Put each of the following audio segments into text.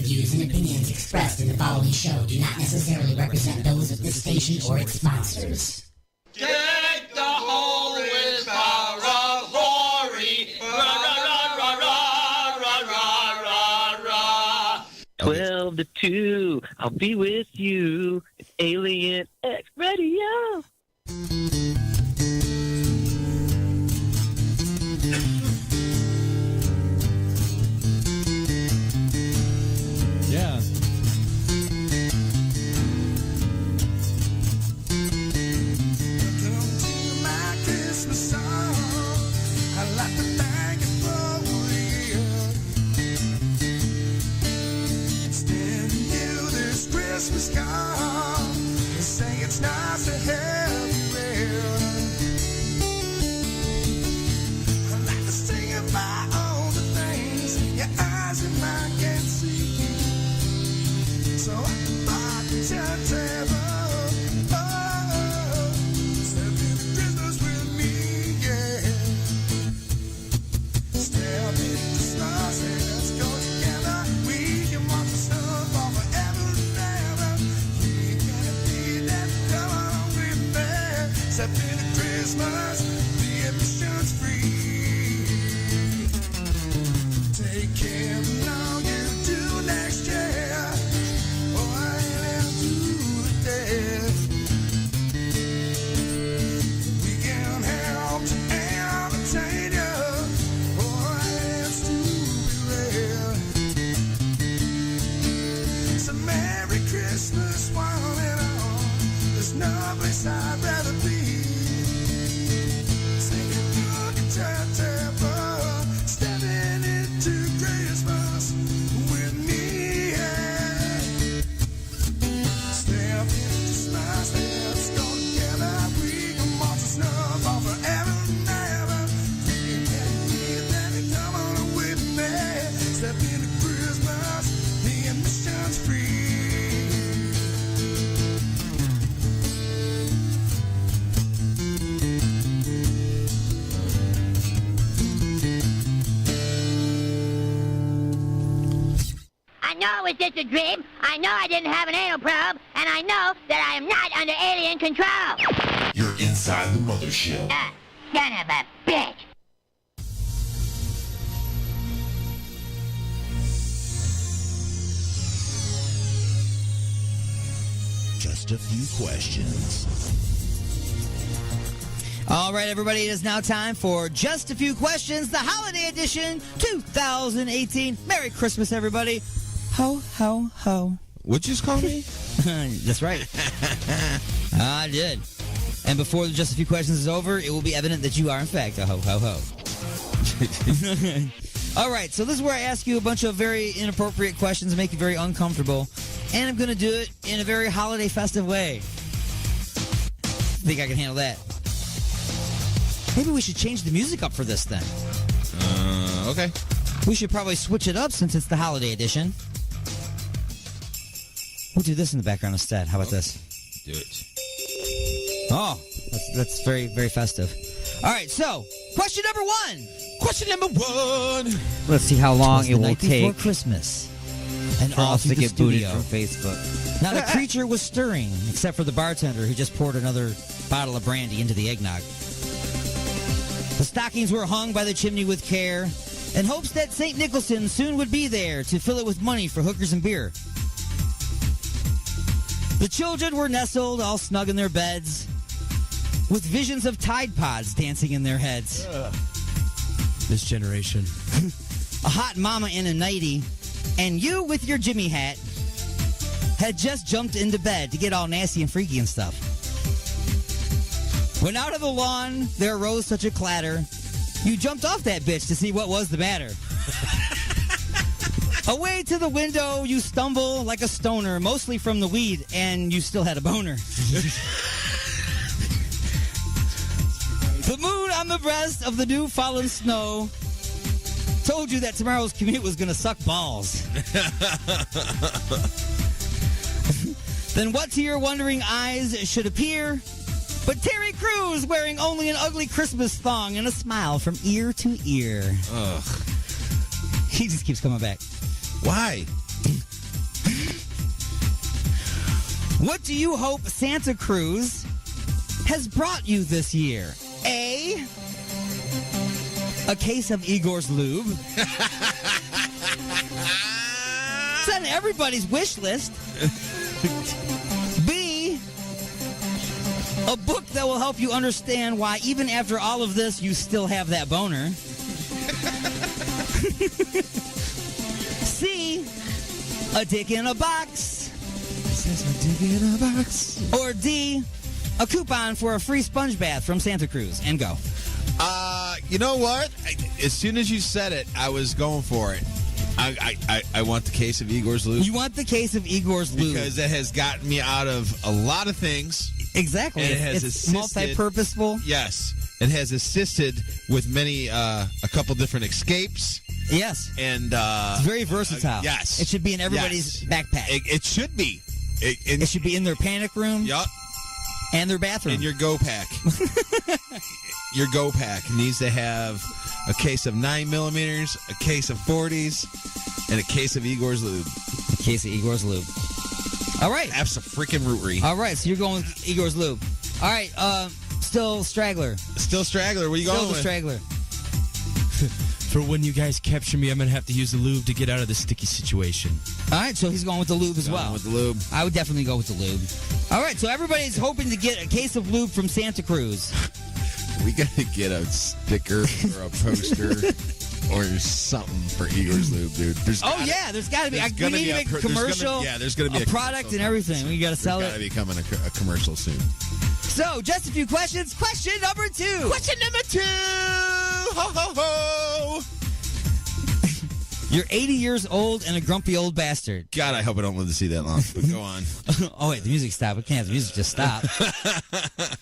views and opinions expressed in the following show do not necessarily represent those of this station or its sponsors. Take the whole with power of glory. Ra ra ra ra ra ra ra ra. 12 to 2, I'll be with you. It's Alien X Radio. Yeah. Christmas card, say it's nice to have you there. I like to sing about all the things your eyes and mine can't see. So I bought the turntable. Oh, celebrate Christmas with me, yeah. Stare at the stars and let's go together. We can watch the sun fall forever. Accepting a Christmas, the admission's free. Take care of all you do next year, or I'll do the day. We can help to entertain you, or else to be rare. So Merry Christmas, one and all. There's no place I'd rather be. Stepping into Christmas with me, yeah. Step into Christmas, let's go together. We can watch the snow fall forever and ever. You can hear that, come on with me. Step into Christmas, the admission's free. I know it was just a dream. I know I didn't have an anal probe. And I know that I am not under alien control. You're inside the mothership. Son of a bitch. Just a few questions. All right, everybody, it is now time for Just a Few Questions, the Holiday Edition 2018. Merry Christmas, everybody. Ho, ho, ho. What'd you just call me? That's right. I did. And before the Just a Few Questions is over, it will be evident that you are, in fact, a ho, ho, ho. All right, so this is where I ask you a bunch of very inappropriate questions and make you very uncomfortable. And I'm going to do it in a very holiday festive way. Think I can handle that? Maybe we should change the music up for this then. Okay. We should probably switch it up since it's the holiday edition. We'll do this in the background instead. How about this? Do it. Oh, that's very, very festive. All right, so question number one. Question number one. Let's see how long it will Night before take Christmas. And for all us through to the get booted studio. from Facebook. Not a creature was stirring, except for the bartender who just poured another bottle of brandy into the eggnog. The stockings were hung by the chimney with care, in hopes that St. Nicholson soon would be there to fill it with money for hookers and beer. The children were nestled all snug in their beds, with visions of Tide Pods dancing in their heads. This generation. A hot mama in a nightie, and you with your Jimmy hat, had just jumped into bed to get all nasty and freaky and stuff. When out of the lawn there arose such a clatter, you jumped off that bitch to see what was the matter. Away to the window you stumble like a stoner, mostly from the weed, and you still had a boner. The moon on the breast of the new fallen snow told you that tomorrow's commute was going to suck balls. Then what to your wondering eyes should appear but Terry Crews wearing only an ugly Christmas thong and a smile from ear to ear. Ugh. He just keeps coming back. Why? What do you hope Santa Cruz has brought you this year? A case of Igor's Lube. It's on everybody's wish list. B, a book that will help you understand why even after all of this, you still have that boner. C, a dick in a box. Or D, a coupon for a free sponge bath from Santa Cruz. And go. You know what? As soon as you said it, I was going for it. I want the case of Igor's Lube. You want the case of Igor's Lube. Because it has gotten me out of a lot of things. Exactly. And it has it's assisted. multi-purposeful. Yes. It has assisted with many, a couple different escapes. Yes. And it's very versatile. Yes. It should be in everybody's backpack. It should be. It should be in their panic room. Yup. And their bathroom. In your Go Pack. Your Go Pack needs to have a case of 9mm, a case of 40s, and a case of Igor's Lube. A case of Igor's Lube. All right. Abso-freaking-rootery. All right, so you're going with Igor's Lube. All right, still Straggler. Still Straggler. What are you going with? Still the Straggler. For when you guys capture me, I'm going to have to use the lube to get out of this sticky situation. All right, so he's going with the lube as well. Going with the lube. I would definitely go with the lube. All right, so everybody's hoping to get a case of lube from Santa Cruz. We got to get a sticker or a poster or something for Igor's Lube, dude. There's got to be. We need to make a commercial. There's going to be a product and everything. We got to sell it. There's got to be coming a commercial soon. So, just a few questions. Question number 2. Question number 2. Ho, ho, ho. You're 80 years old and a grumpy old bastard. God, I hope I don't live to see that long. But go on. Oh, wait, the music stopped. We can't have the music just stop.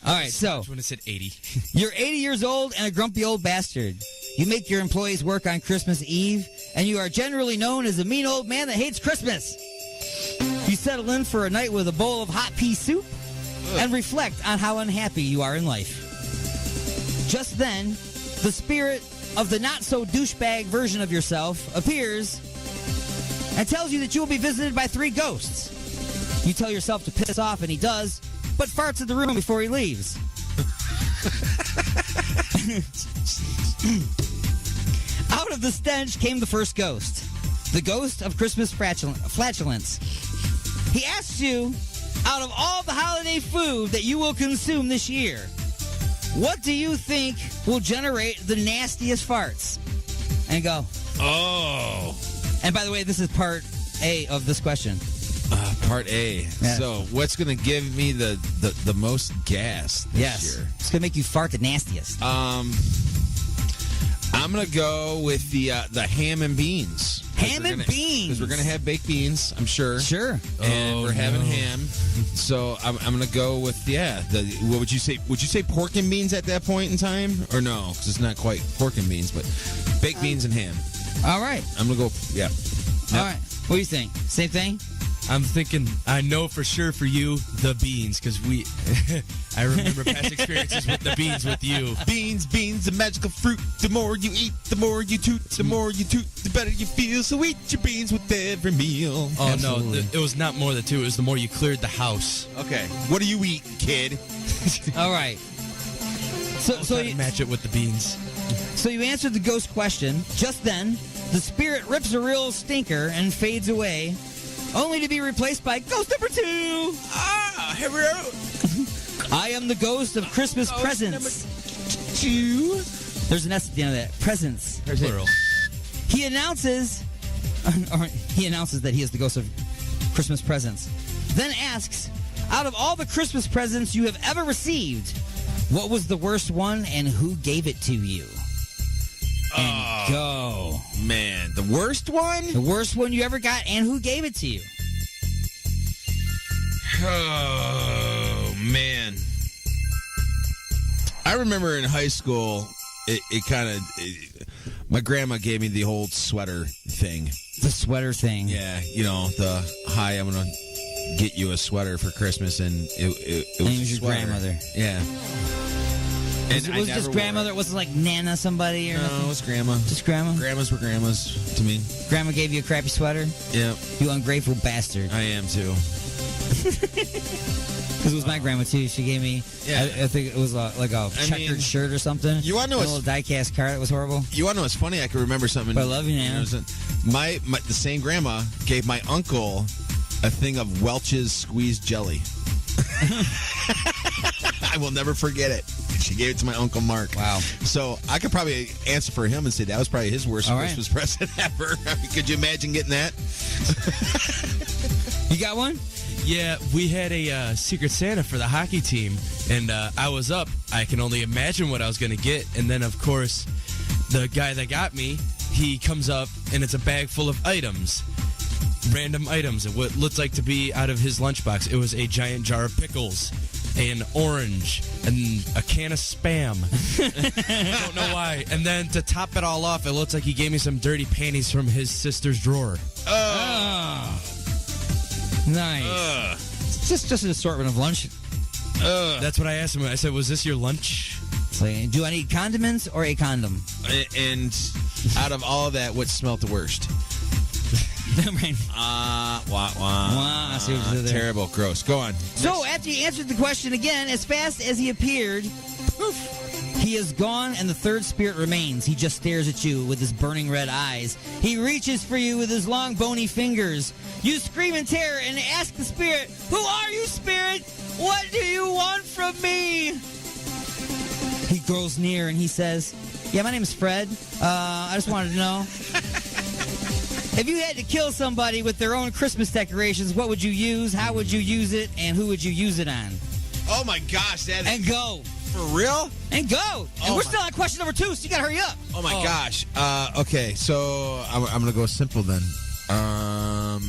All right, so. When it said 80. You're 80 years old and a grumpy old bastard. You make your employees work on Christmas Eve, and you are generally known as a mean old man that hates Christmas. You settle in for a night with a bowl of hot pea soup and reflect on how unhappy you are in life. Just then, the spirit of the not-so-douchebag version of yourself appears and tells you that you will be visited by 3 ghosts. You tell yourself to piss off, and he does, but farts in the room before he leaves. Out of the stench came the first ghost, the ghost of Christmas flatulence. He asks you, out of all the holiday food that you will consume this year, what do you think will generate the nastiest farts? And go. Oh. And by the way, this is part A of this question. Part A. Yeah. So, what's going to give me the most gas this year? It's going to make you fart the nastiest. I'm going to go with the ham and beans. Ham and beans? Because we're going to have baked beans, I'm sure. Sure. And we're having ham. So, I'm going to go with, what would you say? Would you say pork and beans at that point in time? Or no? Because it's not quite pork and beans, but baked beans and ham. All right. I'm going to go, yeah. All right. What do you think? Same thing? I'm thinking, I know for sure for you, the beans, because I remember past experiences with the beans with you. Beans, the magical fruit. The more you eat, the more you toot. The more you toot, the better you feel. So eat your beans with every meal. Oh, Absolutely. no, it was not more than 2. It was the more you cleared the house. Okay. What do you eat, kid? All right. So you match it with the beans. So you answered the ghost question. Just then, the spirit rips a real stinker and fades away, only to be replaced by ghost number 2. Ah, here we go. I am the ghost of Christmas presents. 2. There's an S at the end of that. Presents. Plural. He announces that he is the ghost of Christmas presents. Then asks, out of all the Christmas presents you have ever received, what was the worst one and who gave it to you? And go. Man, the worst one? The worst one you ever got and who gave it to you? Oh, man. I remember in high school, my grandma gave me the old sweater thing. The sweater thing. Yeah, hi, I'm going to get you a sweater for Christmas, and it was your sweater. grandmother. Yeah. Was it just grandmother? It wasn't like Nana somebody or nothing? No, it was grandma. Just grandma? Grandmas were grandmas to me. Grandma gave you a crappy sweater? Yeah. You ungrateful bastard. I am too. Because it was my grandma too. She gave me, Yeah. I think it was like a checkered mean, shirt or something. you wanna know And a what's- little die-cast car that was horrible. You want to know what's funny? I can remember something. But I love you, Nana. My the same grandma gave my uncle a thing of Welch's squeezed jelly. I will never forget it. She gave it to my Uncle Mark. Wow. So I could probably answer for him and say that was probably his worst All right. Christmas present ever. I mean, could you imagine getting that? You got one? Yeah, we had a Secret Santa for the hockey team, and I was up. I can only imagine what I was going to get. And then, of course, the guy that got me, he comes up, and it's a bag full of items. Random items. What looked like to be out of his lunchbox. It was a giant jar of pickles, an orange, and a can of Spam. I don't know why. And then to top it all off, it looks like he gave me some dirty panties from his sister's drawer. Nice. Just an assortment of lunch. That's what I asked him. I said, was this your lunch? So, do I need condiments or a condom? And out of all of that, what smelled the worst? Right. I see what you did there. Terrible, gross. Go on. So, after he answered the question again, as fast as he appeared, poof, he is gone and the third spirit remains. He just stares at you with his burning red eyes. He reaches for you with his long, bony fingers. You scream in terror and ask the spirit, "Who are you, spirit? What do you want from me?" He grows near and he says, "Yeah, my name is Fred. I just wanted to know. If you had to kill somebody with their own Christmas decorations, what would you use? How would you use it? And who would you use it on?" Oh my gosh, that is And go. for real? And go. And Oh we're my- still on question number 2, so you got to hurry up. Oh my gosh. Okay, so I'm gonna go simple then. I'm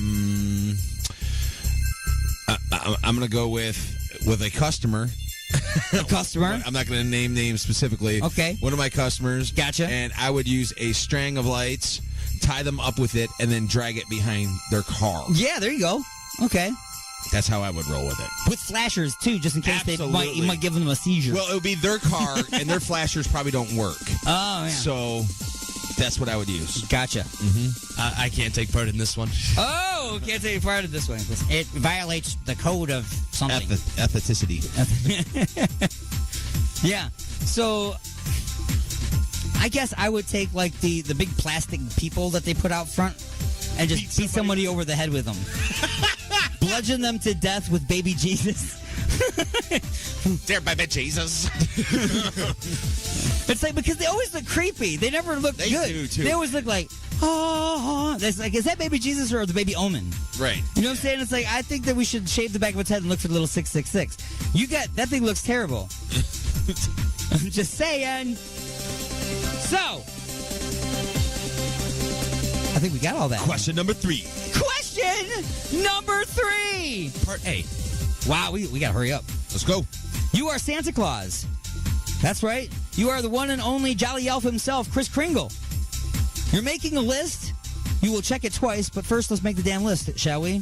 gonna go with a customer. A customer. I'm not gonna name names specifically. Okay. One of my customers. Gotcha. And I would use a string of lights, tie them up with it, and then drag it behind their car. Yeah, there you go. Okay. That's how I would roll with it. With flashers, too, just in case you Absolutely. might give them a seizure. Well, it would be their car, and their flashers probably don't work. Oh, yeah. So that's what I would use. Gotcha. I can't take part in this one. Oh, can't take part of this one. It violates the code of something. Ethicity. Yeah. So I guess I would take like the big plastic people that they put out front and just beat somebody over the head with them. Bludgeon them to death with baby Jesus. Dear baby Jesus. It's like because they always look creepy. They never look They good. do, too. They always look like, oh. That's like, is that baby Jesus or the baby Omen? Right. You know what I'm saying? It's like I think that we should shave the back of its head and look for the little 666. You got that thing looks terrible. I'm just saying. So, I think we got all that. Question number 3. Question number 3. Part A. Wow, we got to hurry up. Let's go. You are Santa Claus. That's right. You are the one and only Jolly Elf himself, Kris Kringle. You're making a list. You will check it twice, but first let's make the damn list, shall we?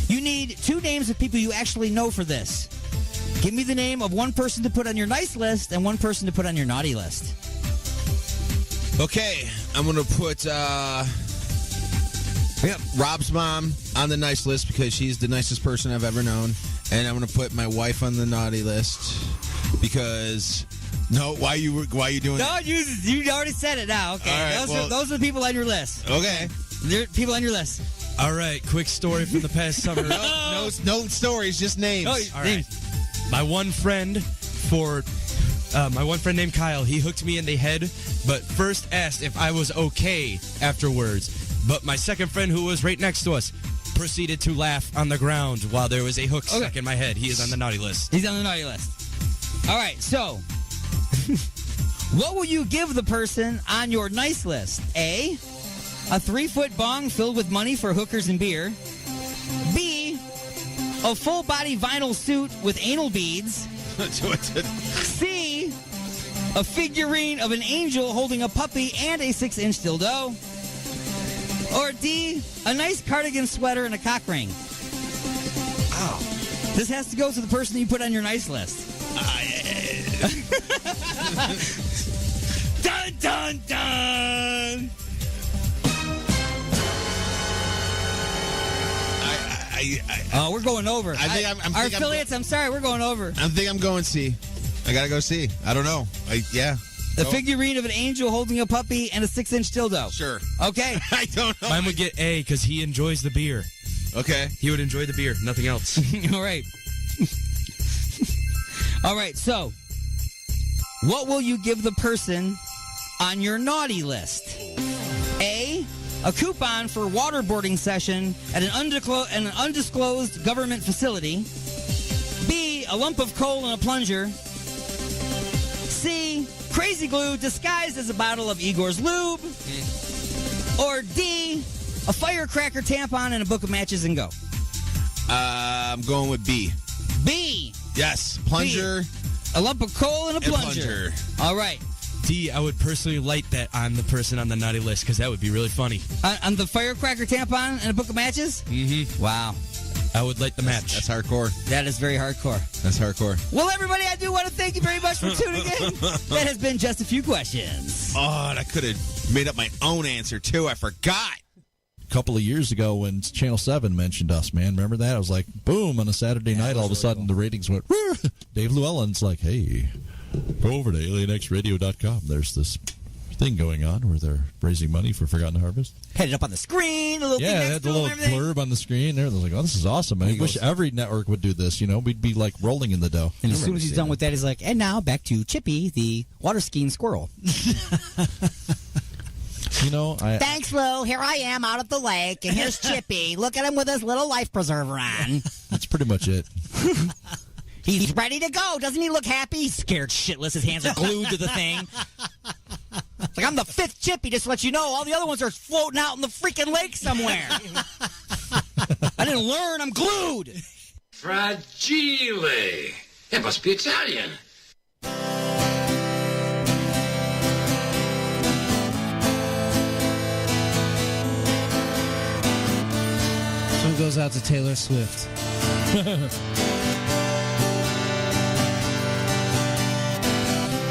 You need 2 names of people you actually know for this. Give me the name of one person to put on your nice list and one person to put on your naughty list. Okay, I'm going to put Rob's mom on the nice list because she's the nicest person I've ever known. And I'm going to put my wife on the naughty list because... No, why you doing that? No, you already said it now. Okay, All right, those are the people on your list. Okay. They're people on your list. All right, quick story from the past summer. No stories, just names. All right. My one friend named Kyle, he hooked me in the head, but first asked if I was okay afterwards. But my second friend, who was right next to us, proceeded to laugh on the ground while there was a hook stuck in my head. He is on the naughty list. He's on the naughty list. All right, so what will you give the person on your nice list? A 3-foot bong filled with money for hookers and beer. B, a full-body vinyl suit with anal beads. C, a figurine of an angel holding a puppy and a 6-inch dildo. Or D, a nice cardigan sweater and a cock ring. Ow. This has to go to the person that you put on your nice list. Dun, dun, dun! We're going over. I think I'm our think I'm affiliates, I'm sorry, we're going over. I think I'm going C. I gotta go C. I don't know. The figurine of an angel holding a puppy and a 6-inch dildo. Sure. Okay. I don't know. Mine would get A because he enjoys the beer. Okay. He would enjoy the beer, nothing else. All right. All right, so what will you give the person on your naughty list? A coupon for waterboarding session at an undisclosed government facility. B, a lump of coal in a plunger. C, crazy glue disguised as a bottle of Igor's Lube. Or D, a firecracker tampon and a book of matches and go. I'm going with B. B. Yes, plunger. B. A lump of coal and a plunger. All right. D, I would personally light that on the person on the naughty list because that would be really funny. On the firecracker tampon and a book of matches? Mm-hmm. Wow. I would light the match. That's hardcore. That is very hardcore. That's hardcore. Well, everybody, I do want to thank you very much for tuning in. That has been Just a Few Questions. Oh, and I could have made up my own answer, too. I forgot. A couple of years ago when Channel 7 mentioned us, man. Remember that? I was like, boom, on a Saturday night, all of a sudden the ratings went, Woo! Dave Llewellyn's like, hey, go over to alienxradio.com. There's this thing going on where they're raising money for Forgotten Harvest. Had it up on the screen, a little thing Yeah, next they had to the them, little everything. blurb on the screen there. They're like, oh, this is awesome. I wish every network would do this. You know, we'd be like rolling in the dough. And as soon as he's done with that, he's like, and now back to Chippy, the water skiing squirrel. You know, Thanks, Lou. Here I am out at the lake, and here's Chippy. Look at him with his little life preserver on. that's pretty much it. He's ready to go. Doesn't he look happy? He's scared shitless. His hands are glued to the thing. It's like, I'm the fifth Chippy, just to let you know. All the other ones are floating out in the freaking lake somewhere. I didn't learn. I'm glued. Fragile. It must be Italian. This one goes out to Taylor Swift.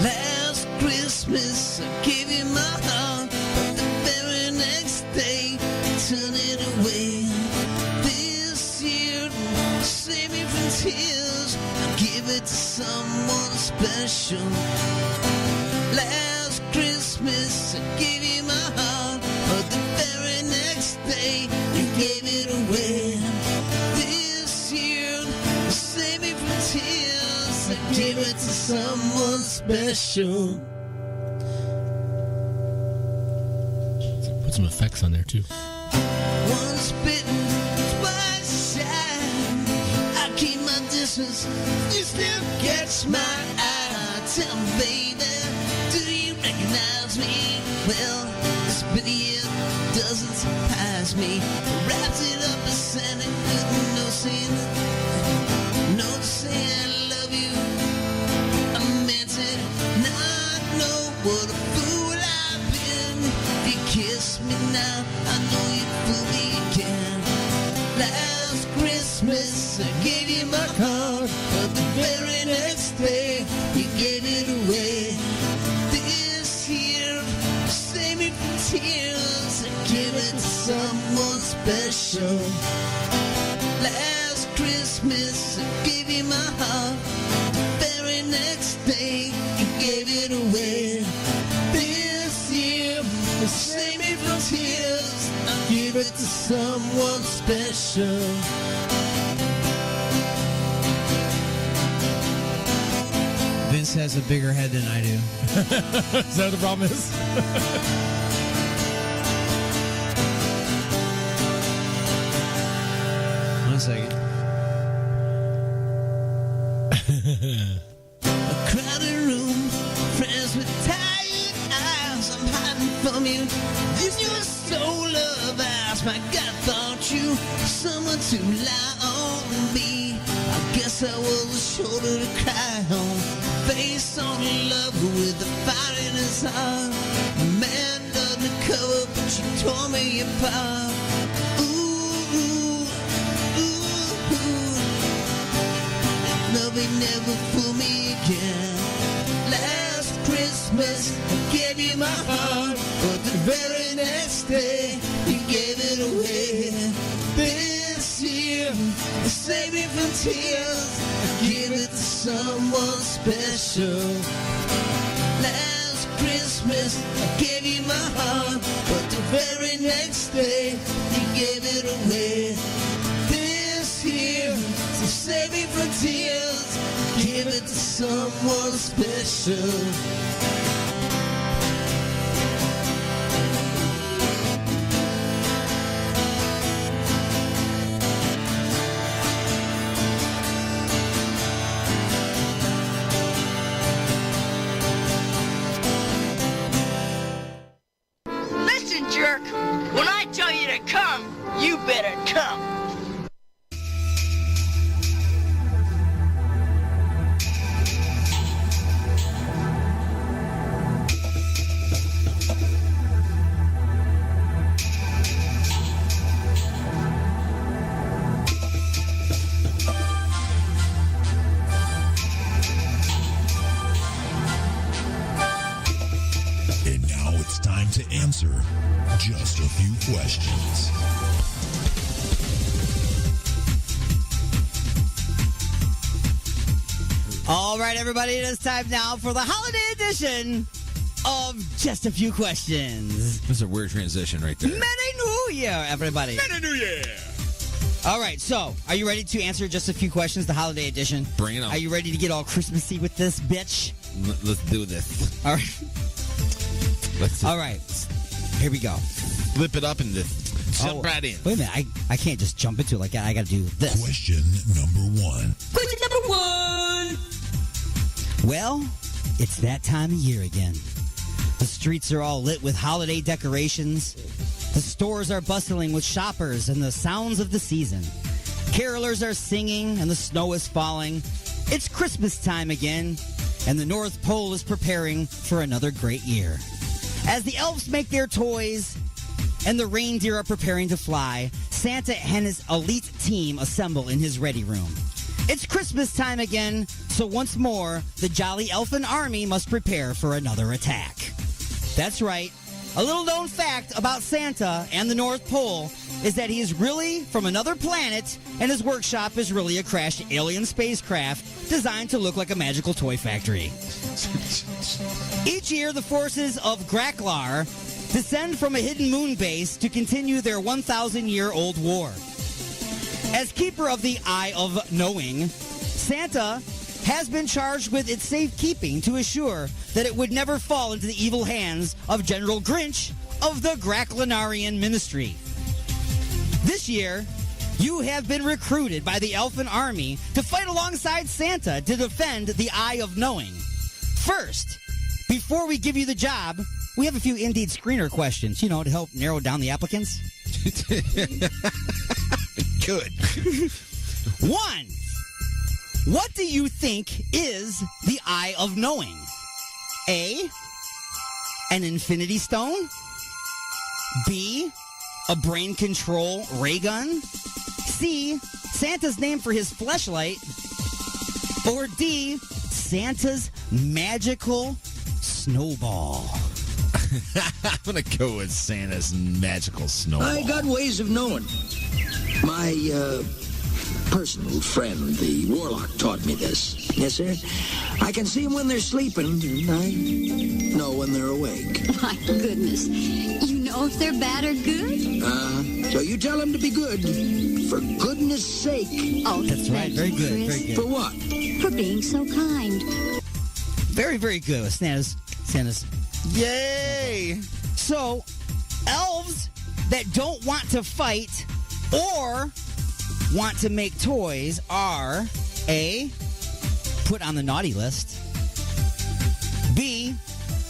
Last Christmas, I gave you my heart, but the very next day, turn it away. This year, save me from tears, I'll give it to someone special. Last Christmas, I gave you my heart, but the very next day, you gave it away. This year, save me from tears, I give it to someone special. Put some effects on there, too. Once bitten, twice shy. I keep my distance, you still catch my eye. Tell me, baby, do you recognize me? Well, this video doesn't surprise me. Wrapped it up and sent it with no saying, no saying I love you. I meant it, not know what a fool I've been. If you kiss me now, I know you'd fool me again. Last Christmas, I gave you my heart, but the very next day, you gave it away. This year, save me from tears, I give it to someone special. Last Christmas, I gave you my heart, the very next day, you gave it away. This year, save me from tears, I'll give it to someone special. Vince has a bigger head than I do. Is that what the problem is? One second. A crowded room, friends with tired eyes. I'm hiding from you. This your soul of ours. My God, thought you someone to lie on me. I guess I was a shoulder to cry on. Face on love with the fire in his heart. Man undercover, but you tore me apart. Love ain't never fool me again. Last Christmas, I gave you my heart, but the very next day, you gave it away. This year, Save me from tears, give it to someone special. Last Christmas, I gave you my heart, but the very next day, you gave it away. This year, so save me from tears, give it to someone special. Listen, jerk. When I tell you to come, you better come. And now it's time to answer just a few questions. All right, everybody, it is time now for the holiday edition of Just a Few Questions. That's a weird transition right there. Merry New Year, everybody. Merry New Year. All right, so are you ready to answer just a few questions, the holiday edition? Bring it on. Are you ready to get all Christmassy with this, bitch? Let's do this. All right. All right. Here we go. Flip it up and just jump right in. Wait a minute. I can't just jump into it like that. I got to do this. Question number 1. Question number 1. Well, it's that time of year again. The streets are all lit with holiday decorations. The stores are bustling with shoppers and the sounds of the season. Carolers are singing and the snow is falling. It's Christmas time again, and the North Pole is preparing for another great year. As the elves make their toys and the reindeer are preparing to fly, Santa and his elite team assemble in his ready room. It's Christmas time again, so once more, the Jolly Elfin Army must prepare for another attack. That's right. A little known fact about Santa and the North Pole is that he is really from another planet, and his workshop is really a crashed alien spacecraft designed to look like a magical toy factory. Each year, the forces of Graklar descend from a hidden moon base to continue their 1,000-year-old war. As keeper of the Eye of Knowing, Santa has been charged with its safekeeping to assure that it would never fall into the evil hands of General Grinch of the Graklanarian Ministry. This year, you have been recruited by the Elfin Army to fight alongside Santa to defend the Eye of Knowing. First, before we give you the job, we have a few Indeed screener questions, to help narrow down the applicants. Good. 1. What do you think is the Eye of Knowing? A, an infinity stone? B, a brain control ray gun? C, Santa's name for his fleshlight? Or D, Santa's magical snowball? I'm going to go with Santa's magical snowball. I got ways of knowing. My personal friend, the warlock, taught me this. Yes, sir. I can see them when they're sleeping, and I know when they're awake. My goodness. You know if they're bad or good? So you tell them to be good. For goodness sake. Oh, that's right. Very good. Chris. Very good. For what? For being so kind. Very, very good with Santa's. Yay! So, elves that don't want to fight or want to make toys are A, put on the naughty list, B,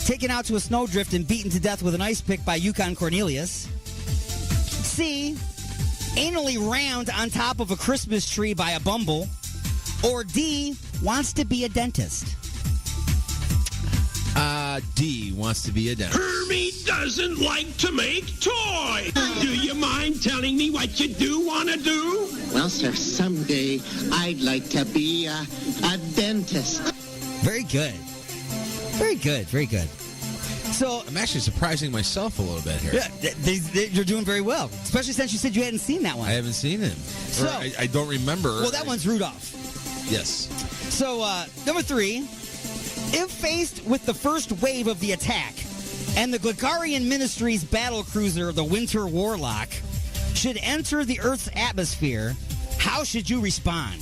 taken out to a snowdrift and beaten to death with an ice pick by Yukon Cornelius, C, anally rammed on top of a Christmas tree by a bumble, or D, wants to be a dentist. D, wants to be a dentist. Herbie doesn't like to make toys. Do you mind telling me what you do want to do? Well, sir, someday I'd like to be a dentist. Very good. Very good. Very good. So I'm actually surprising myself a little bit here. Yeah, you're doing very well, especially since you said you hadn't seen that one. I haven't seen him. So, Or I don't remember. Well, that one's Rudolph. Yes. So, number 3, if faced with the first wave of the attack and the Gligarian Ministry's battle cruiser, the Winter Warlock, should enter the Earth's atmosphere, how should you respond?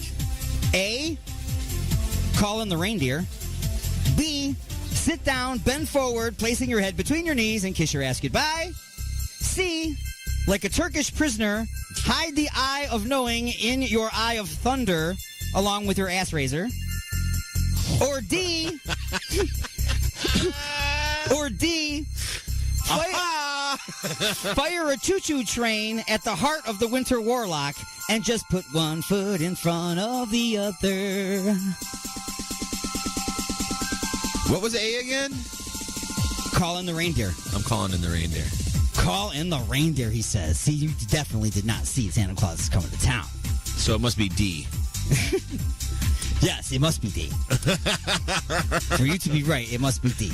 A, call in the reindeer. B, sit down, bend forward, placing your head between your knees and kiss your ass goodbye. C, like a Turkish prisoner, hide the eye of knowing in your eye of thunder along with your ass razor. Or D, fire a choo-choo train at the heart of the Winter Warlock and just put one foot in front of the other. What was A again? Call in the reindeer. I'm calling in the reindeer. Call in the reindeer, he says. See, you definitely did not see Santa Claus is coming to town. So it must be D. Yes, it must be D. For you to be right, it must be D.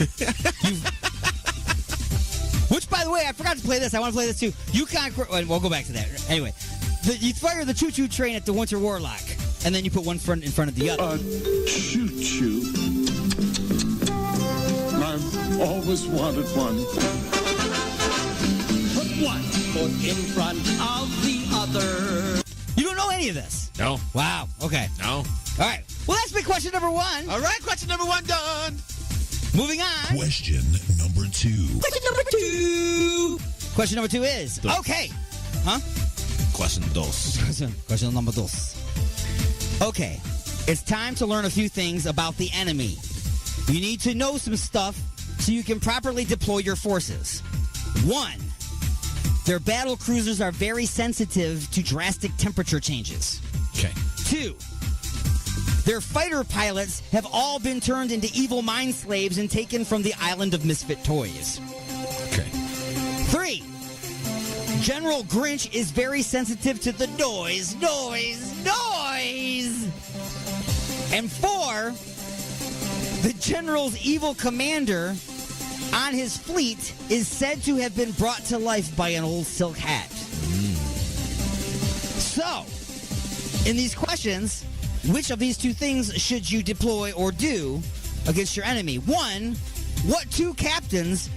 Which, by the way, I forgot to play this. I want to play this too. We'll go back to that. Anyway, you fire the choo-choo train at the Winter Warlock, and then you put one in front of the other. Choo-choo. I've always wanted one. Put one foot in front of the other. You don't know any of this? No. Wow. Okay. No. All right. Well, that's been question number 1. All right, question number 1 done. Moving on. Question number 2. Question number 2. Question number 2 is, okay. Huh? Question dos. Question number 2. Okay. It's time to learn a few things about the enemy. You need to know some stuff so you can properly deploy your forces. 1. Their battle cruisers are very sensitive to drastic temperature changes. Okay. 2. Their fighter pilots have all been turned into evil mind slaves and taken from the island of misfit toys. Okay. 3. General Grinch is very sensitive to the noise. And 4. The General's evil commander on his fleet is said to have been brought to life by an old silk hat. So, in these questions, which of these 2 things should you deploy or do against your enemy? 1, what 2 captains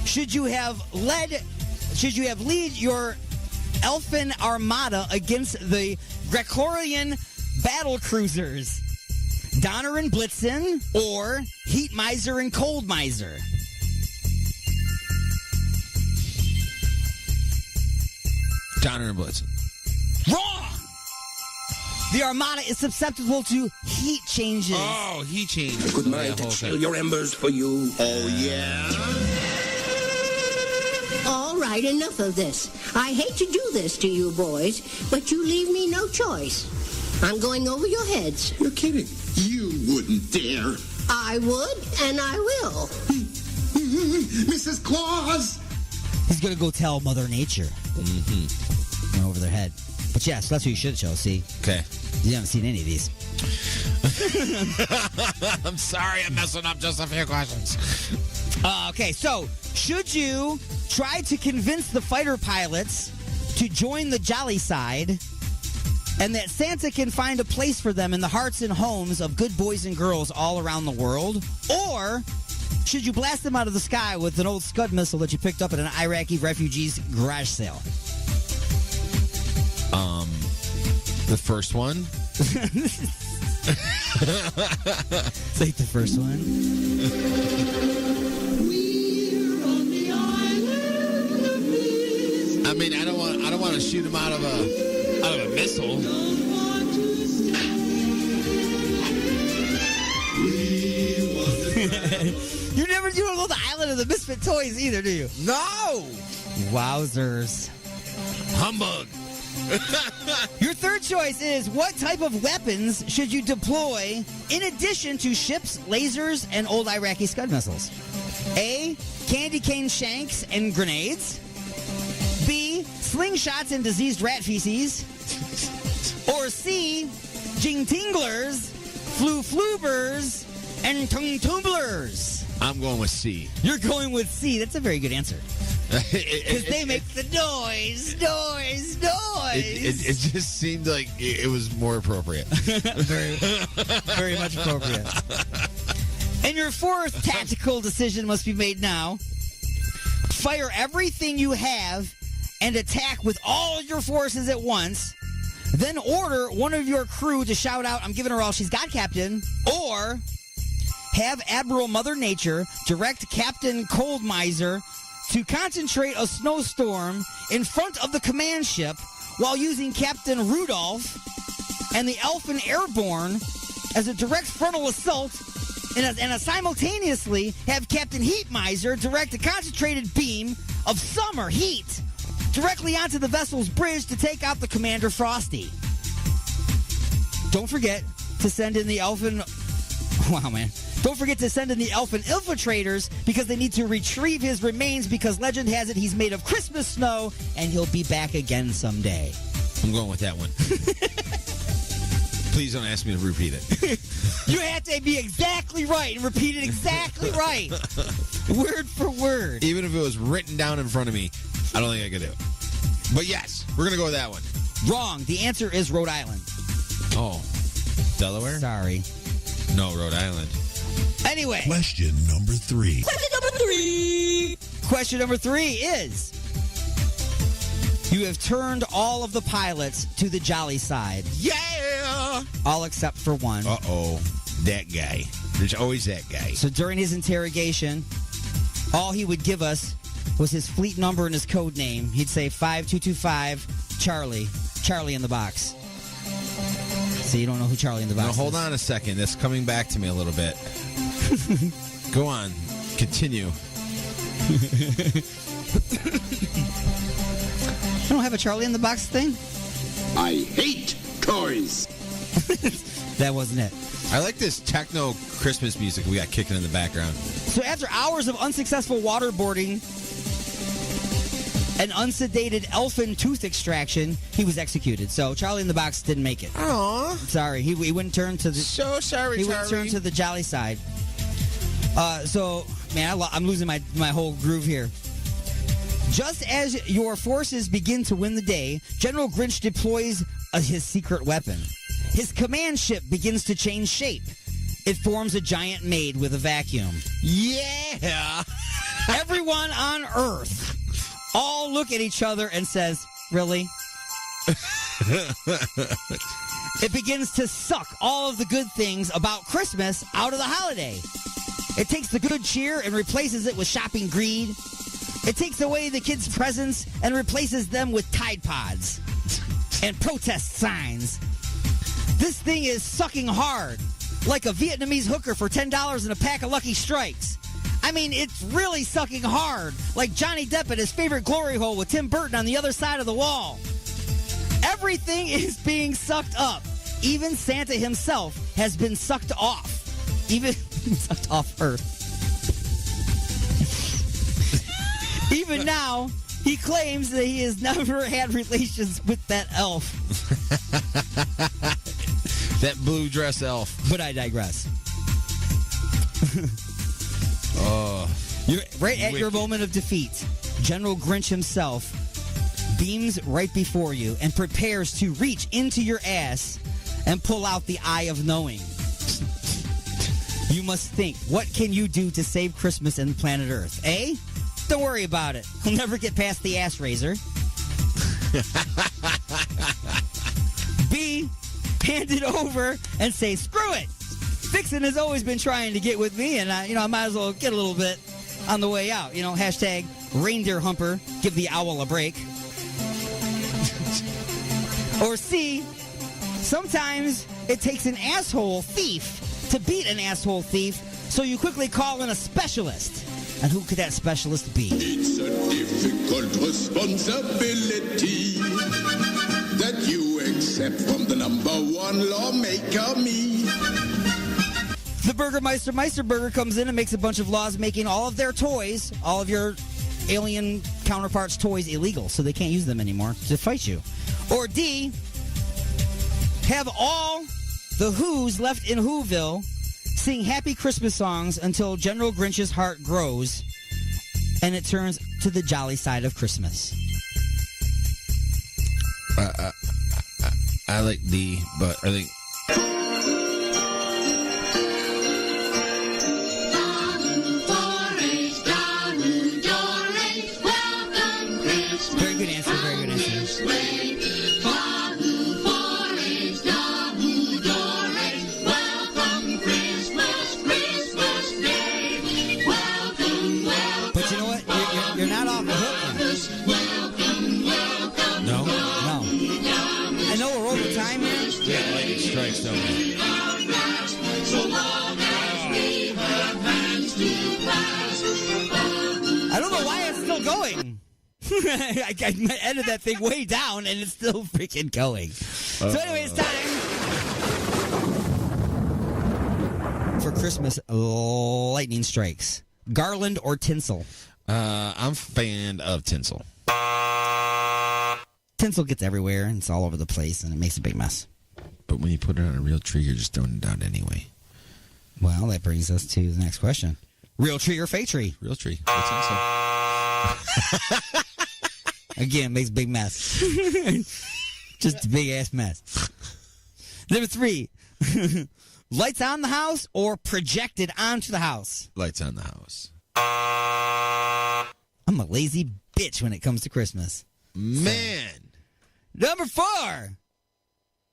should you have lead your elfin armada against the Gregorian battle cruisers? Donner and Blitzen or Heat Miser and Cold Miser? Donner and Blitzen. Wrong! The Armada is susceptible to heat changes. Oh, heat changes. Good night. Chill your embers for you. Oh, yeah? All right, enough of this. I hate to do this to you boys, but you leave me no choice. I'm going over your heads. You're kidding. You wouldn't dare. I would, and I will. Mrs. Claus! He's going to go tell Mother Nature. Mm-hmm. Went over their head. But yeah, so that's what you should show, see? Okay. You haven't seen any of these. I'm sorry I'm messing up just a few questions. Okay, so should you try to convince the fighter pilots to join the jolly side and that Santa can find a place for them in the hearts and homes of good boys and girls all around the world? Or should you blast them out of the sky with an old Scud missile that you picked up at an Iraqi refugee's garage sale? The first one. Take the first one. I mean, I don't want to shoot him out of a missile. You don't go to the island of the misfit toys either, do you? No. Wowzers. Humbug. Your third choice is, what type of weapons should you deploy in addition to ships, lasers, and old Iraqi Scud missiles? A, candy cane shanks and grenades. B, slingshots and diseased rat feces. Or C, jing tinglers, flu-flubers, and tung tumblers. I'm going with C. You're going with C. That's a very good answer. Because they make the noise. It just seemed like it was more appropriate. Very much appropriate. And your fourth tactical decision must be made now. Fire everything you have and attack with all your forces at once. Then order one of your crew to shout out, "I'm giving her all she's got, Captain." Or have Admiral Mother Nature direct Captain Cold Miser to concentrate a snowstorm in front of the command ship while using Captain Rudolph and the Elfin Airborne as a direct frontal assault, and simultaneously have Captain Heat Miser direct a concentrated beam of summer heat directly onto the vessel's bridge to take out the Commander Frosty. Don't forget to send in the Elfin... Wow, man. Don't forget to send in the Elfin Infiltrators because they need to retrieve his remains because legend has it he's made of Christmas snow and he'll be back again someday. I'm going with that one. Please don't ask me to repeat it. You have to be exactly right and repeat it exactly right. Word for word. Even if it was written down in front of me, I don't think I could do it. But yes, we're going to go with that one. Wrong. The answer is Rhode Island. Oh. Delaware? Sorry. No, Rhode Island. Anyway. Question number 3. Question number 3 is... You have turned all of the pilots to the jolly side. Yeah! All except for one. Uh-oh. That guy. There's always that guy. So during his interrogation, all he would give us was his fleet number and his code name. He'd say 5225 Charlie. Charlie in the box. So you don't know who Charlie in the box is. Now, hold on a second. That's coming back to me a little bit. Go on. Continue. You don't have a Charlie in the box thing? I hate toys. That wasn't it. I like this techno Christmas music we got kicking in the background. So after hours of unsuccessful waterboarding and unsedated elfin tooth extraction, he was executed. So Charlie in the box didn't make it. Aww. Sorry, he wouldn't turn to the. So sorry, he Charlie. wouldn't turn to the jolly side. So man, I'm losing my whole groove here. Just as your forces begin to win the day, General Grinch deploys his secret weapon. His command ship begins to change shape. It forms a giant maid with a vacuum. Yeah! Everyone on Earth all look at each other and says, "Really?" It begins to suck all of the good things about Christmas out of the holiday. It takes the good cheer and replaces it with shopping greed. It takes away the kids' presents and replaces them with Tide Pods and protest signs. This thing is sucking hard, like a Vietnamese hooker for $10 and a pack of Lucky Strikes. I mean, it's really sucking hard, like Johnny Depp at his favorite glory hole with Tim Burton on the other side of the wall. Everything is being sucked up. Even Santa himself has been sucked off. Even sucked off Earth. Even now, he claims that he has never had relations with that elf. That blue dress elf. But I digress. Oh. You're right at your moment of defeat. General Grinch himself beams right before you and prepares to reach into your ass and pull out the eye of knowing. You must think, what can you do to save Christmas and planet Earth? A? Don't worry about it. He'll never get past the ass razor. B, hand it over and say, screw it. Vixen has always been trying to get with me, and I might as well get a little bit on the way out. Hashtag reindeer humper, give the owl a break. Or C, sometimes it takes an asshole thief to beat an asshole thief, so you quickly call in a specialist. And who could that specialist be? It's a difficult responsibility that you accept from the number one lawmaker, me. The Burgermeister Meisterburger comes in and makes a bunch of laws making all of their toys, all of your alien counterparts' toys, illegal, so they can't use them anymore to fight you. Or D, have all the Who's left in Whoville Sing happy Christmas songs until General Grinch's heart grows and it turns to the jolly side of Christmas. I like D, but I think. Very good answer, very good answer. But you know what? You're not off the hook now. No. I know we're over time here. Yeah, lightning strikes, don't we? I don't know why it's still going. I edited that thing way down and it's still freaking going. So anyway, it's time for Christmas lightning strikes. Garland or tinsel? I'm a fan of tinsel. Tinsel gets everywhere and it's all over the place and it makes a big mess. But when you put it on a real tree, you're just throwing it down anyway. Well, that brings us to the next question. Real tree or fake tree? Real tree. Tinsel. Again, makes a big mess. Just a big-ass mess. Number 3. Lights on the house or projected onto the house? Lights on the house. I'm a lazy bitch when it comes to Christmas. Man. Number 4.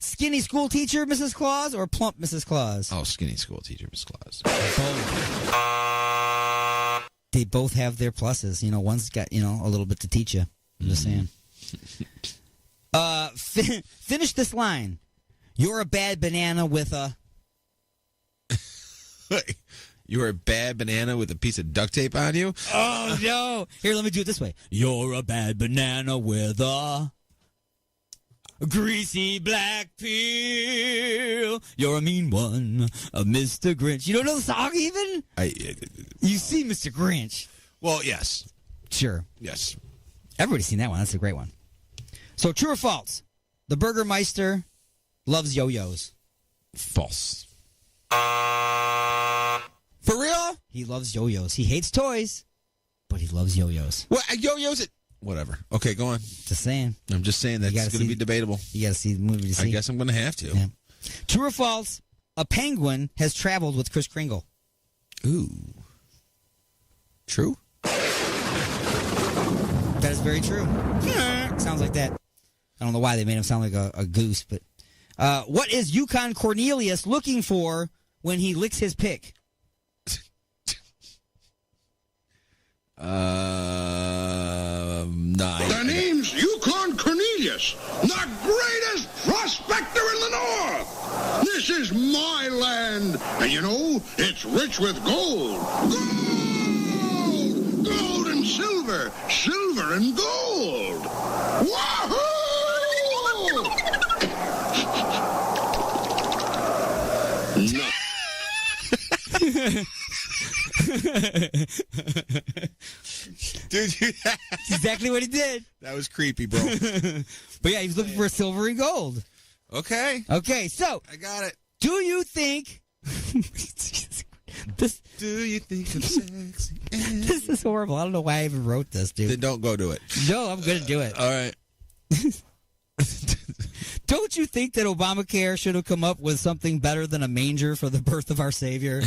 Skinny school teacher, Mrs. Claus, or plump Mrs. Claus? Oh, skinny school teacher, Mrs. Claus. They both have their pluses. You know, one's got, a little bit to teach you. I'm just saying. Finish this line. You're a bad banana with a... You're a bad banana with a piece of duct tape on you? Oh, no. Here, let me do it this way. You're a bad banana with a greasy black peel. You're a mean one, a Mr. Grinch. You don't know the song even? You see Mr. Grinch. Well, yes. Sure. Yes. Everybody's seen that one. That's a great one. So, true or false? The Burgermeister loves yo-yos. False. For real? He loves yo-yos. He hates toys, but he loves yo-yos. What? Yo-yos? Whatever. Okay, go on. Just saying. I'm just saying that's going to be debatable. You got to see the movie to see. I guess I'm going to have to. Yeah. True or false? A penguin has traveled with Kris Kringle. Ooh. True? That is very true. Sounds like that. I don't know why they made him sound like a goose, but what is Yukon Cornelius looking for when he licks his pick? The name's Yukon Cornelius, the greatest prospector in the North. This is my land, and you know, it's rich with gold. Gold! Gold and silver, silver and gold. Wahoo! No. Dude, that's exactly what he did. That was creepy, bro. But yeah, he was looking for silvery gold. Okay. Okay, so I got it. Do you think this? Do you think I'm sexy? This is horrible. I don't know why I even wrote this, dude. Then don't go do it. No, I'm gonna do it. All right. Don't you think that Obamacare should have come up with something better than a manger for the birth of our Savior?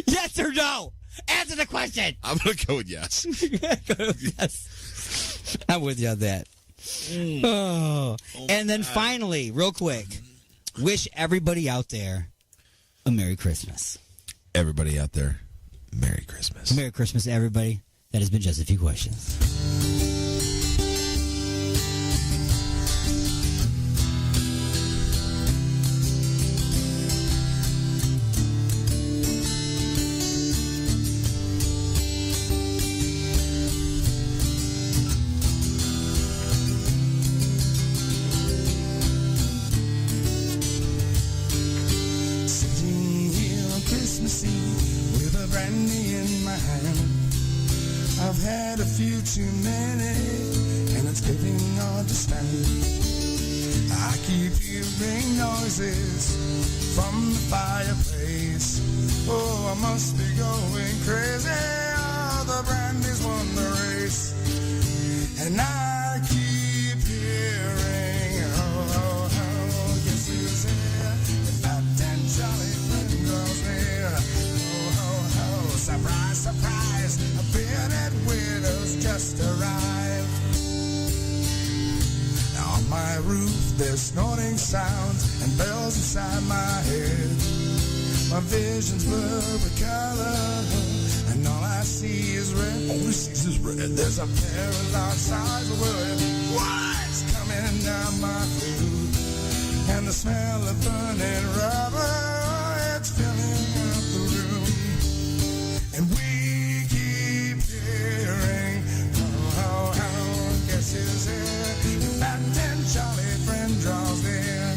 Yes or no? Answer the question. I'm going to go with yes. Yes. I'm with you on that. Oh. And then finally, real quick, wish everybody out there a Merry Christmas. Everybody out there, Merry Christmas. Merry Christmas, everybody. That has been Just a Few Questions. Sitting here on Christmas Eve with a brandy in my hand. I've had a few too many. words giving understand. I keep hearing noises from the fireplace. Oh, I must be going crazy. Oh, the brandy's won the race. And I keep hearing, oh, guess who's here? The fat and jolly friend draws near. Oh, surprise, surprise, a bearded widow's just arrived. Now on my roof there's snorting sounds and bells inside my head. My vision's blurred with color, and all I see is red. All he sees is red. There's a pair of large-sized word. What's coming down my flute? And the smell of burning rubber, it's filling up the room. And we keep hearing, oh, guess who's here? The fat and jolly friend draws near.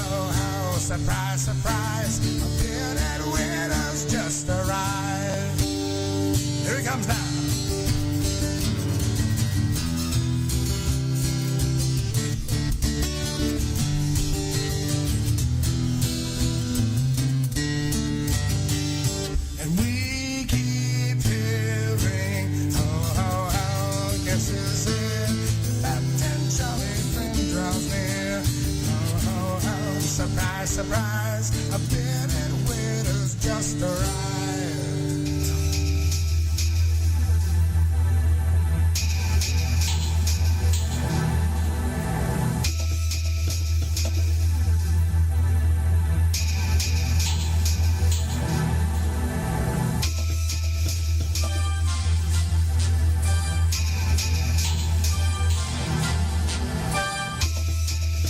Oh, surprise, surprise, a bearded widow's just arrived. Here he comes now. And we keep hearing, oh, guess who's here? The fat and jolly friend draws near. Oh, surprise, surprise, a bearded widow's just arrived.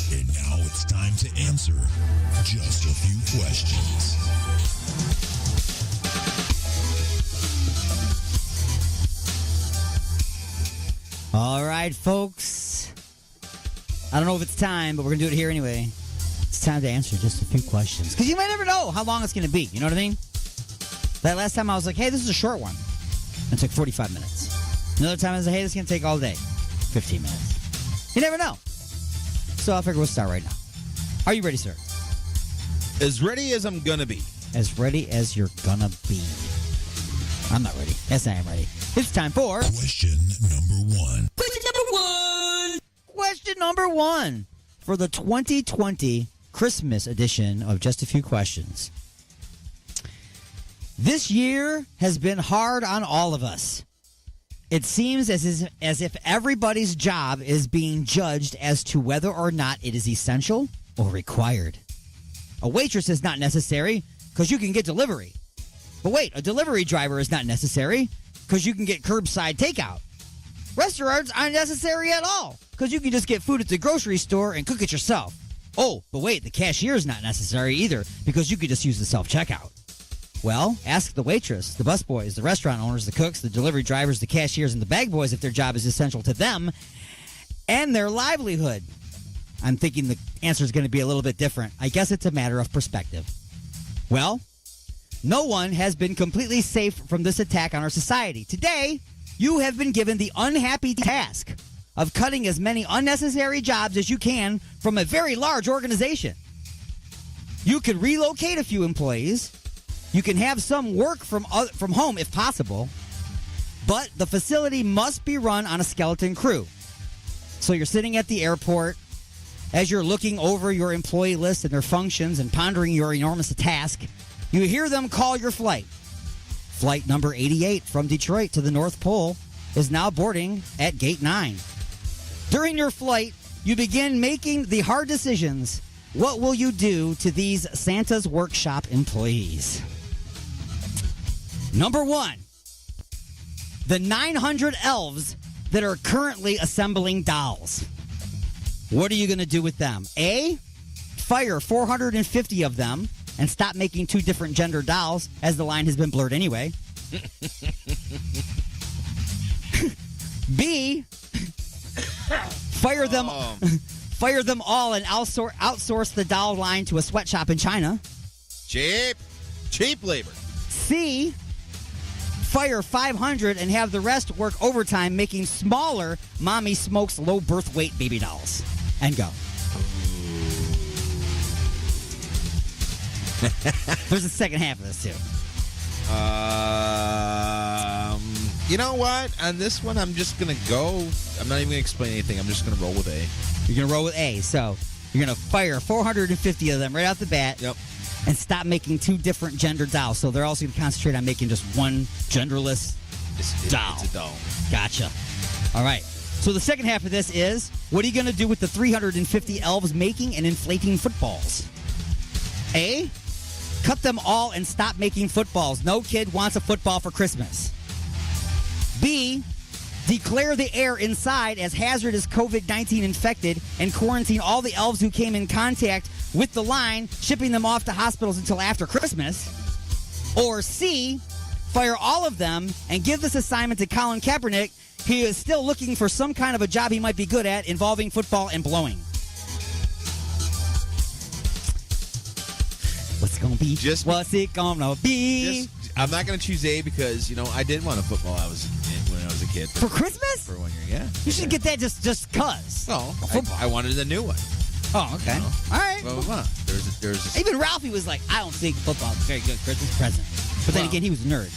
And now it's time to answer just a few questions. All right, folks. I don't know if it's time, but we're going to do it here anyway. It's time to answer just a few questions. Because you might never know how long it's going to be. You know what I mean? That last time I was like, hey, this is a short one. It took 45 minutes. Another time I was like, hey, this is going to take all day. 15 minutes. You never know. So I figure we'll start right now. Are you ready, sir? As ready as I'm going to be. As ready as you're going to be. I'm not ready. Yes, I am ready. It's time for... Question number 1. Question number 1. Question number 1 for the 2020 Christmas edition of Just a Few Questions. This year has been hard on all of us. It seems as if everybody's job is being judged as to whether or not it is essential or required. A waitress is not necessary because you can get delivery. But wait, a delivery driver is not necessary because you can get curbside takeout. Restaurants aren't necessary at all because you can just get food at the grocery store and cook it yourself. Oh, but wait, the cashier is not necessary either because you could just use the self-checkout. Well, ask the waitress, the busboys, the restaurant owners, the cooks, the delivery drivers, the cashiers, and the bag boys if their job is essential to them and their livelihood. I'm thinking the answer is going to be a little bit different. I guess it's a matter of perspective. Well, no one has been completely safe from this attack on our society. Today, you have been given the unhappy task of cutting as many unnecessary jobs as you can from a very large organization. You can relocate a few employees. You can have some work from home if possible, but the facility must be run on a skeleton crew. So you're sitting at the airport as you're looking over your employee list and their functions and pondering your enormous task. You hear them call your flight. Flight number 88 from Detroit to the North Pole is now boarding at Gate 9. During your flight, you begin making the hard decisions. What will you do to these Santa's Workshop employees? Number 1, the 900 elves that are currently assembling dolls. What are you going to do with them? A, fire 450 of them and stop making 2 different gender dolls, as the line has been blurred anyway. B, fire them all and outsource the doll line to a sweatshop in China. Cheap labor. C, Fire 500 and have the rest work overtime, making smaller Mommy Smokes low birth weight baby dolls. And go. There's a second half of this, too. You know what? On this one, I'm just going to go. I'm not even going to explain anything. I'm just going to roll with A. You're going to roll with A. So you're going to fire 450 of them right out the bat. Yep. And stop making two different gender dolls. So they're also going to concentrate on making just one genderless doll. It's a doll. Gotcha. All right. So the second half of this is, what are you going to do with the 350 elves making and inflating footballs? A, cut them all and stop making footballs. No kid wants a football for Christmas. B, declare the air inside as hazardous COVID-19 infected and quarantine all the elves who came in contact with the line, shipping them off to hospitals until after Christmas. Or C, fire all of them and give this assignment to Colin Kaepernick. He is still looking for some kind of a job he might be good at involving football and blowing. What's it gonna be? What's it gonna be? I'm not going to choose A because, I did want a football when I was a kid. For Christmas? For 1 year, yeah. You should get that just cuz. No, I wanted a new one. Oh, okay. All right. Blah, blah, blah. There's Even Ralphie was like, I don't think football is a very good Christmas present. But then again, he was a nerd.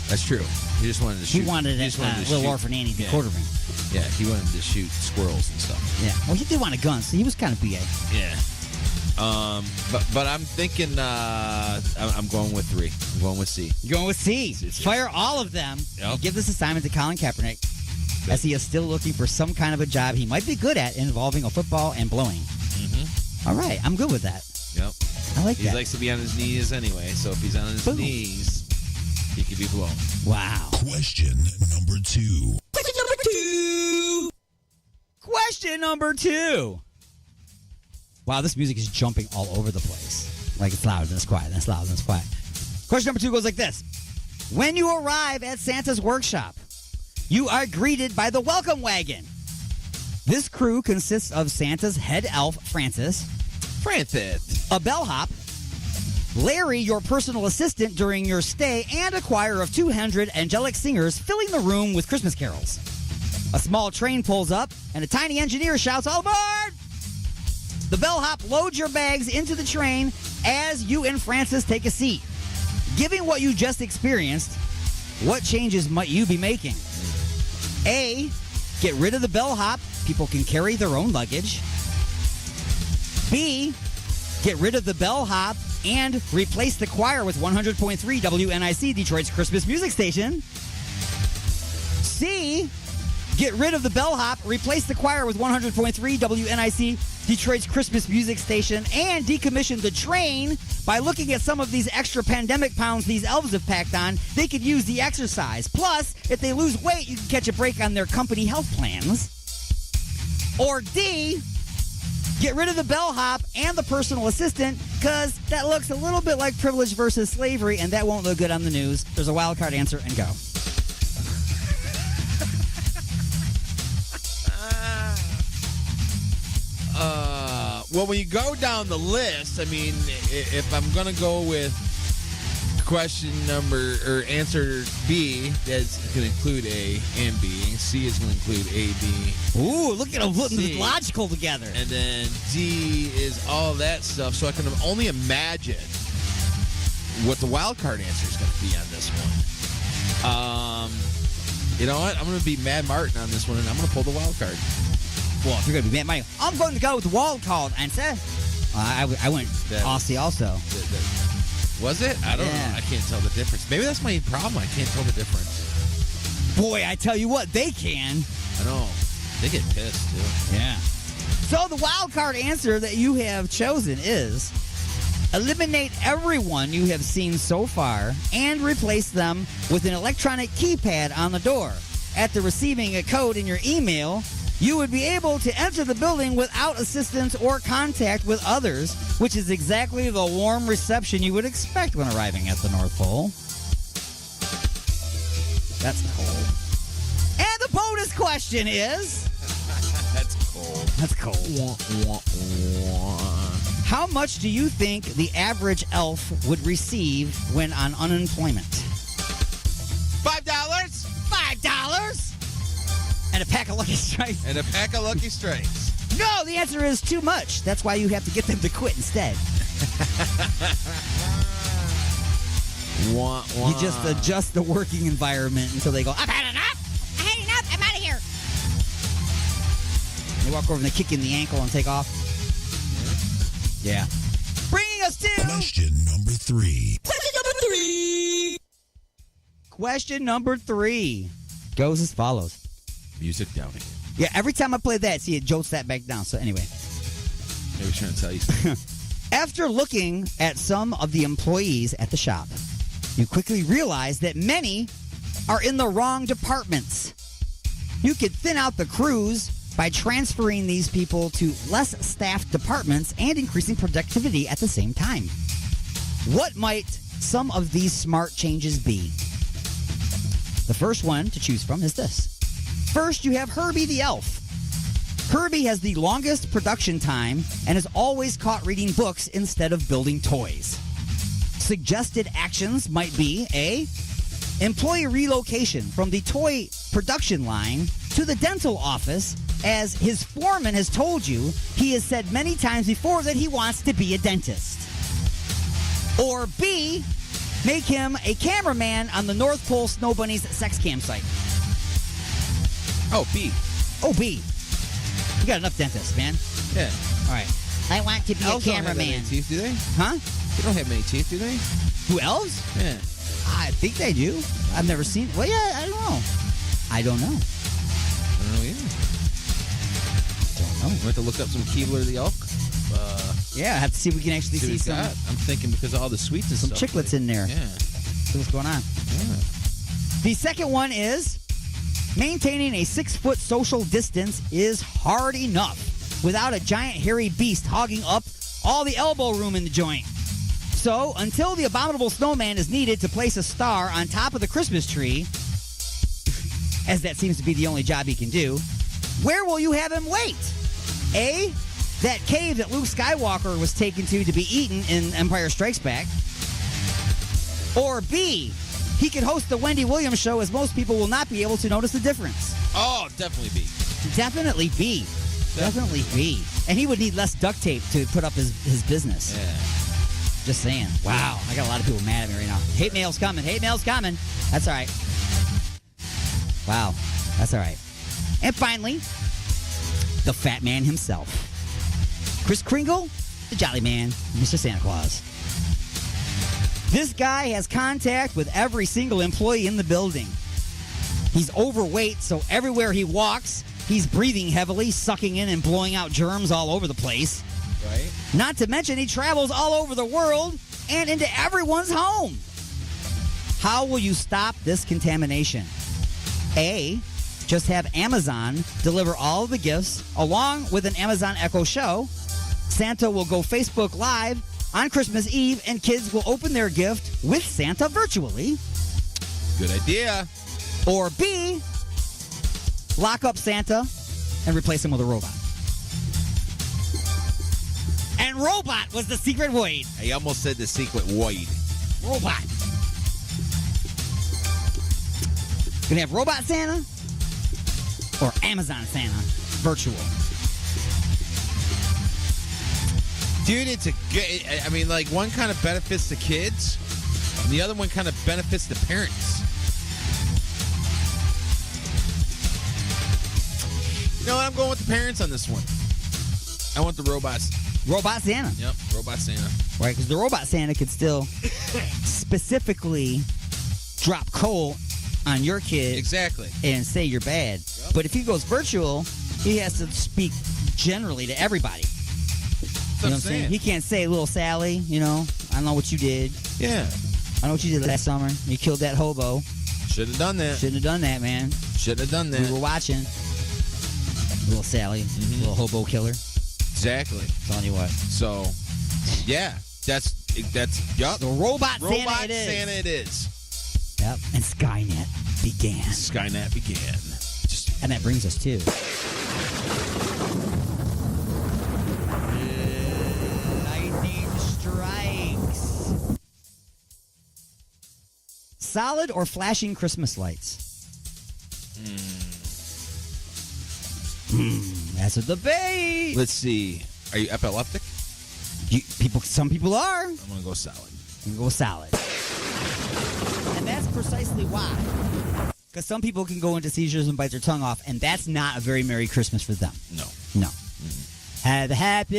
That's true. He just wanted to shoot. He wanted a little orphan Annie the quarter ring. Yeah, he wanted to shoot squirrels and stuff. Yeah. Well, he did want a gun, so he was kind of BA. Yeah. But I'm thinking I'm going with 3. I'm going with C. You're going with C. Fire all of them. Yep. Give this assignment to Colin Kaepernick, as he is still looking for some kind of a job he might be good at involving a football and blowing. Mm-hmm. All right, I'm good with that. Yep. I like he that. He likes to be on his knees anyway, so if he's on his knees, he could be blown. Wow. Question number 2. Question number 2. Wow, this music is jumping all over the place. Like it's loud and it's quiet, and it's loud and it's quiet. Question number 2 goes like this. When you arrive at Santa's workshop, you are greeted by the welcome wagon. This crew consists of Santa's head elf, Francis, a bellhop, Larry, your personal assistant during your stay, and a choir of 200 angelic singers filling the room with Christmas carols. A small train pulls up, and a tiny engineer shouts, "All aboard!" The bellhop loads your bags into the train as you and Francis take a seat. Given what you just experienced, what changes might you be making? A, get rid of the bellhop. People can carry their own luggage. B, get rid of the bellhop and replace the choir with 100.3 WNIC, Detroit's Christmas music station. C, get rid of the bellhop, replace the choir with 100.3 WNIC, Detroit's Christmas music station, and decommission the train. By looking at some of these extra pandemic pounds these elves have packed on, they could use the exercise. Plus, if they lose weight, you can catch a break on their company health plans. Or D, get rid of the bellhop and the personal assistant, because that looks a little bit like privilege versus slavery, and that won't look good on the news. There's a wild card answer, and go. Well, when you go down the list, I mean, if I'm going to go with question number or answer B, that's going to include A and B. C is going to include A, B. Ooh, look at them putting logical together. And then D is all that stuff. So I can only imagine what the wild card answer is going to be on this one. You know what? I'm going to be Mad Martin on this one, and I'm going to pull the wild card. Well, if you're going to be Mad Martin, I'm going to go with the wild card answer. I went Aussie also. Was it? I don't know. I can't tell the difference. Maybe that's my problem. I can't tell the difference. Boy, I tell you what, they can. I know. They get pissed, too. Yeah. So the wild card answer that you have chosen is eliminate everyone you have seen so far and replace them with an electronic keypad on the door. After receiving a code in your email, you would be able to enter the building without assistance or contact with others, which is exactly the warm reception you would expect when arriving at the North Pole. That's cold. And the bonus question is... That's cold. That's cold. How much do you think the average elf would receive when on unemployment? $5. a pack of Lucky Strikes. And a pack of Lucky Strikes. No, the answer is too much. That's why you have to get them to quit instead. You just adjust the working environment until they go, I've had enough. I had enough. I'm out of here. They walk over and they kick you in the ankle and take off. Yeah. Bringing us to Question number 3. Question number 3 goes as follows. Music down again. Yeah, every time I play that, see, it jolts that back down. So anyway. Maybe trying to tell you something. After looking at some of the employees at the shop, you quickly realize that many are in the wrong departments. You could thin out the crews by transferring these people to less staffed departments and increasing productivity at the same time. What might some of these smart changes be? The first one to choose from is this. First, you have Herbie the Elf. Herbie has the longest production time and is always caught reading books instead of building toys. Suggested actions might be A. Employee relocation from the toy production line to the dental office, as his foreman has told you he has said many times before that he wants to be a dentist. Or B. Make him a cameraman on the North Pole Snow Bunny's sex cam site. Oh, B. Oh, B. You got enough dentists, man. Yeah. All right. I want to be Elves a don't have that many cameraman. teeth, do they? Huh? They don't have many teeth, do they? Who, elves? Yeah. I think they do. I've never seen. Well, yeah, I don't know. I don't know. I don't know either. Don't know. We have to look up some Keebler the Elk. Yeah, I have to see if we can actually see what some. he's got. I'm thinking because of all the sweets and Some stuff. chiclets in there. Yeah. See what's going on. Yeah. The second one is maintaining a 6-foot social distance is hard enough without a giant hairy beast hogging up all the elbow room in the joint. So, until the abominable snowman is needed to place a star on top of the Christmas tree, as that seems to be the only job he can do, where will you have him wait? A, that cave that Luke Skywalker was taken to be eaten in Empire Strikes Back. Or B, he could host the Wendy Williams show, as most people will not be able to notice the difference. Oh, definitely B. Definitely B. Definitely B. And he would need less duct tape to put up his business. Yeah. Just saying. Wow. I got a lot of people mad at me right now. Hate mail's coming. Hate mail's coming. That's all right. Wow. That's all right. And finally, the fat man himself. Kris Kringle, the jolly man, Mr. Santa Claus. This guy has contact with every single employee in the building. He's overweight, so everywhere he walks, he's breathing heavily, sucking in and blowing out germs all over the place. Right. Not to mention he travels all over the world and into everyone's home. How will you stop this contamination? A, just have Amazon deliver all of the gifts along with an Amazon Echo show. Santa will go Facebook Live on Christmas Eve, and kids will open their gift with Santa virtually. Good idea. Or B, lock up Santa and replace him with a robot. And robot was the secret word. I almost said the secret word. Robot. Gonna have Robot Santa or Amazon Santa virtual. Dude, it's a good. I mean, like, one kind of benefits the kids, and the other one kind of benefits the parents. You know what? I'm going with the parents on this one. I want the robots. Robot Santa. Yep, Robot Santa. Right, because the Robot Santa could still specifically drop coal on your kid. Exactly. And say you're bad. Yep. But if he goes virtual, he has to speak generally to everybody. You know what I'm saying? He can't say, little Sally, you know, I know what you did. Yeah. I know what you did last summer. You killed that hobo. Should have done that. Shouldn't have done that, man. Should have done that. We were watching. Little Sally, little hobo killer. Exactly. Telling you what. So, yeah, that's yup. The Robot Santa Robot it is. Santa it is. Yep. And Skynet began. Skynet began. And that brings us to Lightning Strikes. Solid or flashing Christmas lights? That's a debate. Let's see. Are you epileptic? Some people are. I'm going to go salad. I'm going to go salad. And that's precisely why. Because some people can go into seizures and bite their tongue off, and that's not a very Merry Christmas for them. No. Have a happy.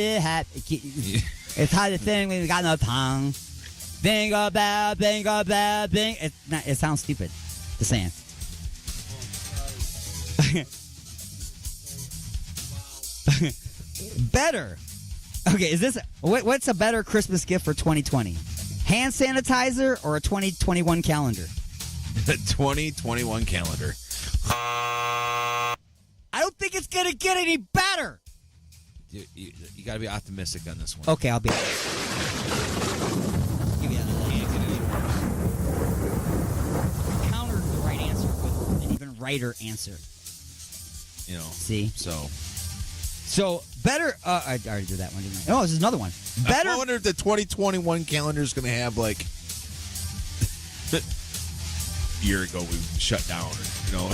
It's hard to sing when you got no tongue. Bingo bell, bing. It sounds stupid. Just saying. Better. Okay, is this what's a better Christmas gift for 2020? Hand sanitizer or a 2021 calendar? 2021 calendar. I don't think it's gonna get any better. You got to be optimistic on this one. Okay, I'll be. Give you another hand. Countered the right answer with an even righter answer. You know. See? So better. I already did that one, didn't I? Oh, this is another one. Better. I wonder if the 2021 calendar is going to have like. A year ago we shut down.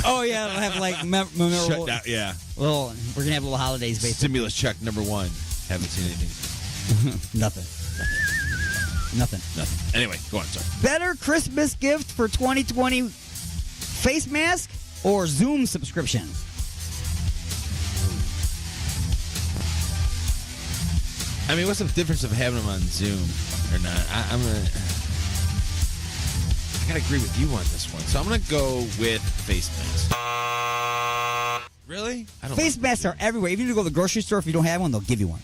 Oh yeah, it'll have like memorable. Shut down. Yeah. Well, we're gonna have little holidays. Basically. Stimulus check number 1. Haven't seen anything. Nothing. Anyway, go on. Sorry. Better Christmas gift for 2020: face mask or Zoom subscription? I mean, what's the difference of having them on Zoom or not? I gotta agree with you on this one, so I'm gonna go with face mask. Really? Face masks are everywhere. Even if you go to the grocery store, if you don't have one, they'll give you one.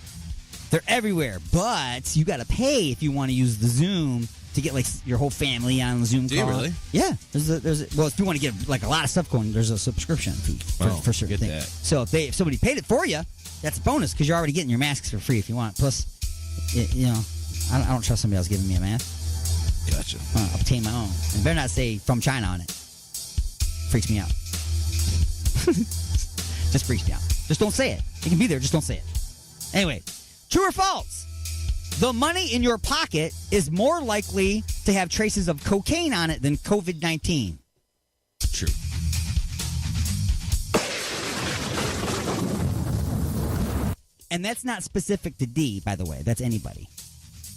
They're everywhere, but you got to pay if you want to use the Zoom to get like your whole family on the Zoom Do call. you really? Yeah. Well, if you want to get like a lot of stuff going, there's a subscription fee for certain things. That. So if somebody paid it for you, that's a bonus because you're already getting your masks for free if you want. Plus, I don't trust somebody else giving me a mask. Gotcha. I'll obtain my own. And better not say from China on it. Freaks me out. Just freaks me out. Just don't say it. It can be there. Just don't say it. Anyway, true or false? The money in your pocket is more likely to have traces of cocaine on it than COVID-19. True. And that's not specific to D, by the way. That's anybody.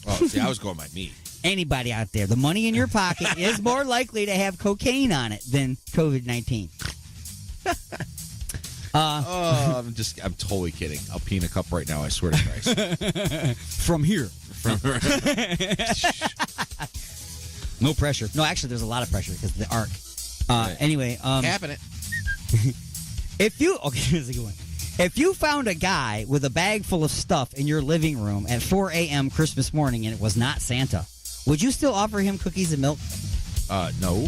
Oh, see, I was going by me. Anybody out there. The money in your pocket is more likely to have cocaine on it than COVID-19. I'm totally kidding. I'll pee in a cup right now, I swear to Christ. From here. No pressure. No, actually, there's a lot of pressure because of the arc. Right. Anyway. Capping it. Okay, this is a good one. If you found a guy with a bag full of stuff in your living room at 4 a.m. Christmas morning and it was not Santa, would you still offer him cookies and milk? No.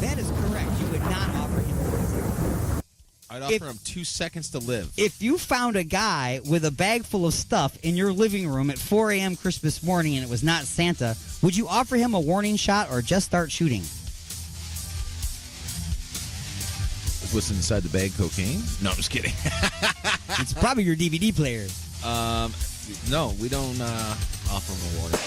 That is correct. You would not offer him cookies and milk. I'd offer him 2 seconds to live. If you found a guy with a bag full of stuff in your living room at 4 a.m. Christmas morning and it was not Santa, would you offer him a warning shot or just start shooting? What's inside the bag? Cocaine? No, I'm just kidding. It's probably your DVD player. No, we don't offer him a warning.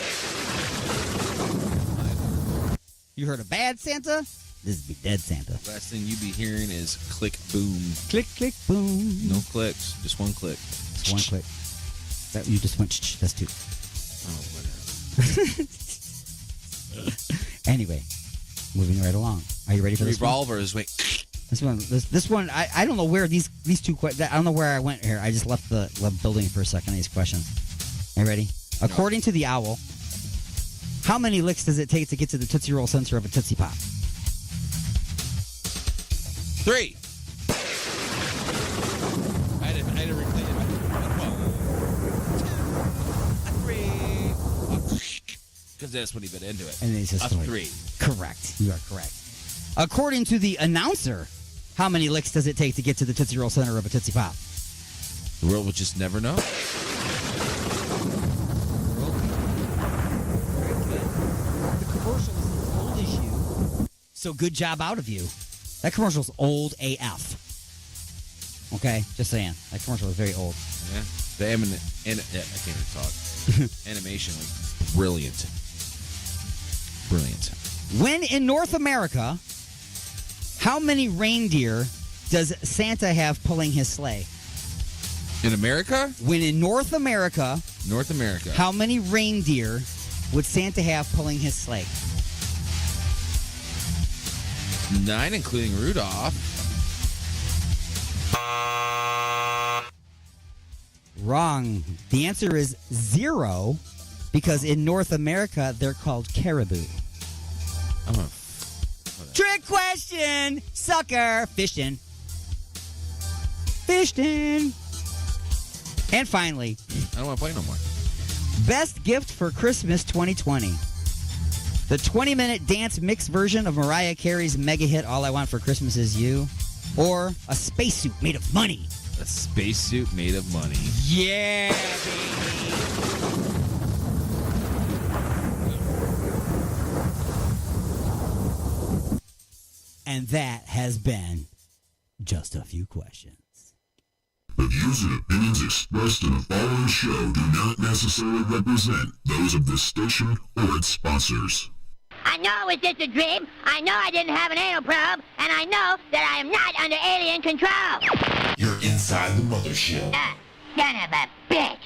You heard of bad Santa? This would be dead Santa. Last thing you be hearing is click, boom. Click, click, boom. No clicks, just one click. Just one click. That you just went. That's 2. Oh, whatever. Anyway, moving right along. Are you ready for this Revolver is wait. This one, I don't know where these 2 questions. I don't know where I went here. I just left the building for a second on these questions. Are you ready? No. According to the Owl, how many licks does it take to get to the Tootsie Roll center of a Tootsie Pop? 3. I had to replay it. 3. Because that's when he bit into it. And then he says 3. Correct. You are correct. According to the announcer, how many licks does it take to get to the Tootsie Roll center of a Tootsie Pop? The world will just never know. The commercial is as old as you, so good job out of you. That commercial's old AF. Okay? Just saying. That commercial is very old. Yeah. I can't even talk. Animation was brilliant. Brilliant. When in North America, how many reindeer does Santa have pulling his sleigh? In America? When in North America, how many reindeer would Santa have pulling his sleigh? 9, including Rudolph. Wrong. The answer is 0 because in North America, they're called caribou. Trick question! Sucker! Fishing. And finally, I don't want to play no more. Best gift for Christmas 2020. The 20-minute dance mix version of Mariah Carey's mega hit All I Want for Christmas Is You, or a spacesuit made of money. A spacesuit made of money. Yeah, baby. And that has been Just a Few Questions. The views and opinions expressed in the following show do not necessarily represent those of this station or its sponsors. I know it was just a dream. I know I didn't have an anal probe. And I know that I am not under alien control. You're inside the mothership. Son of a bitch.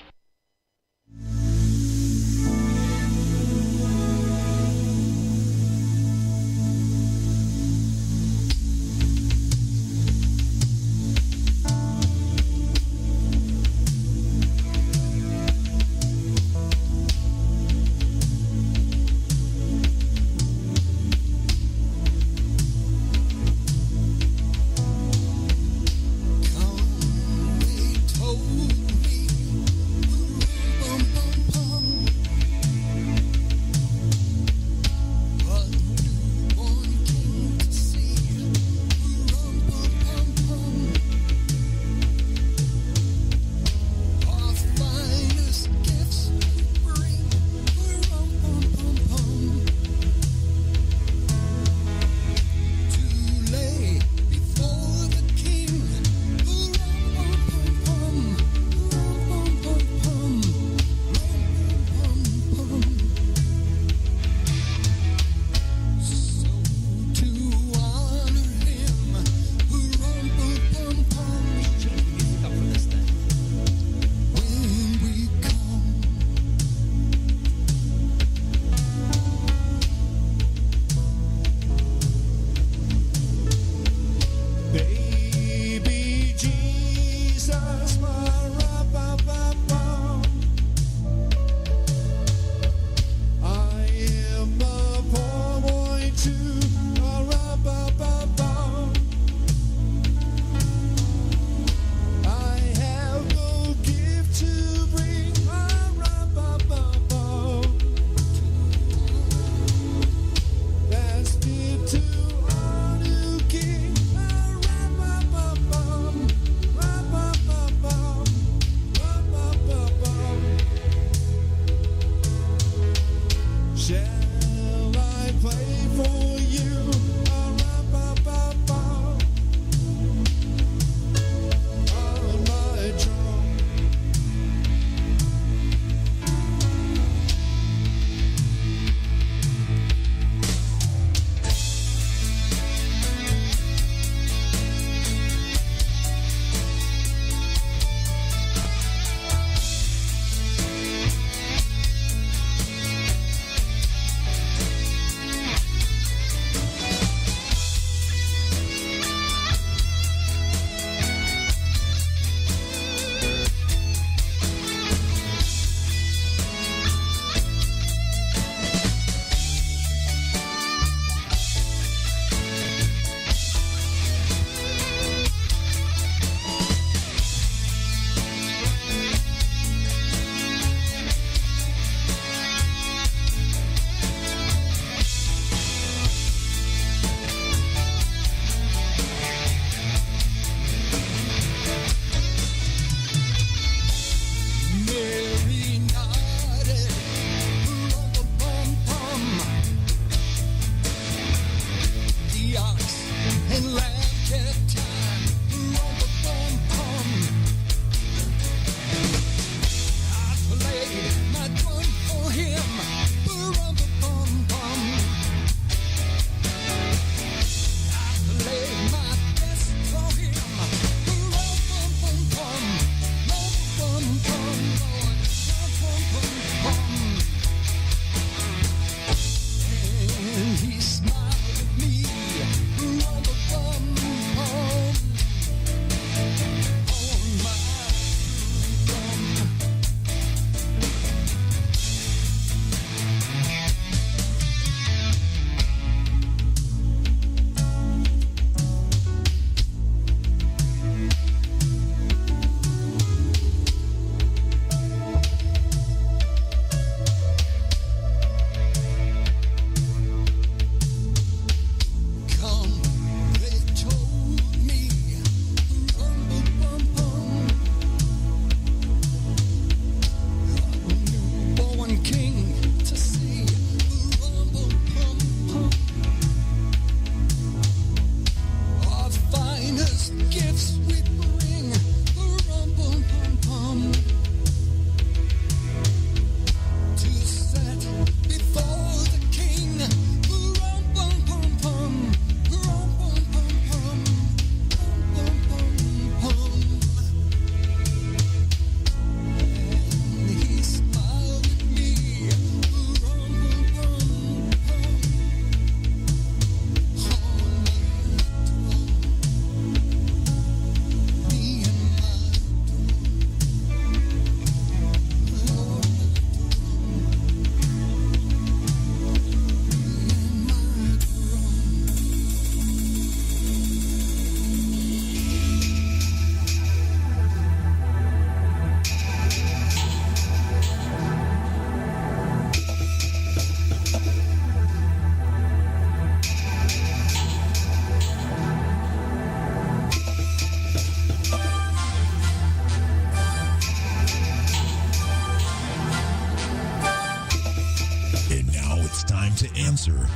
answer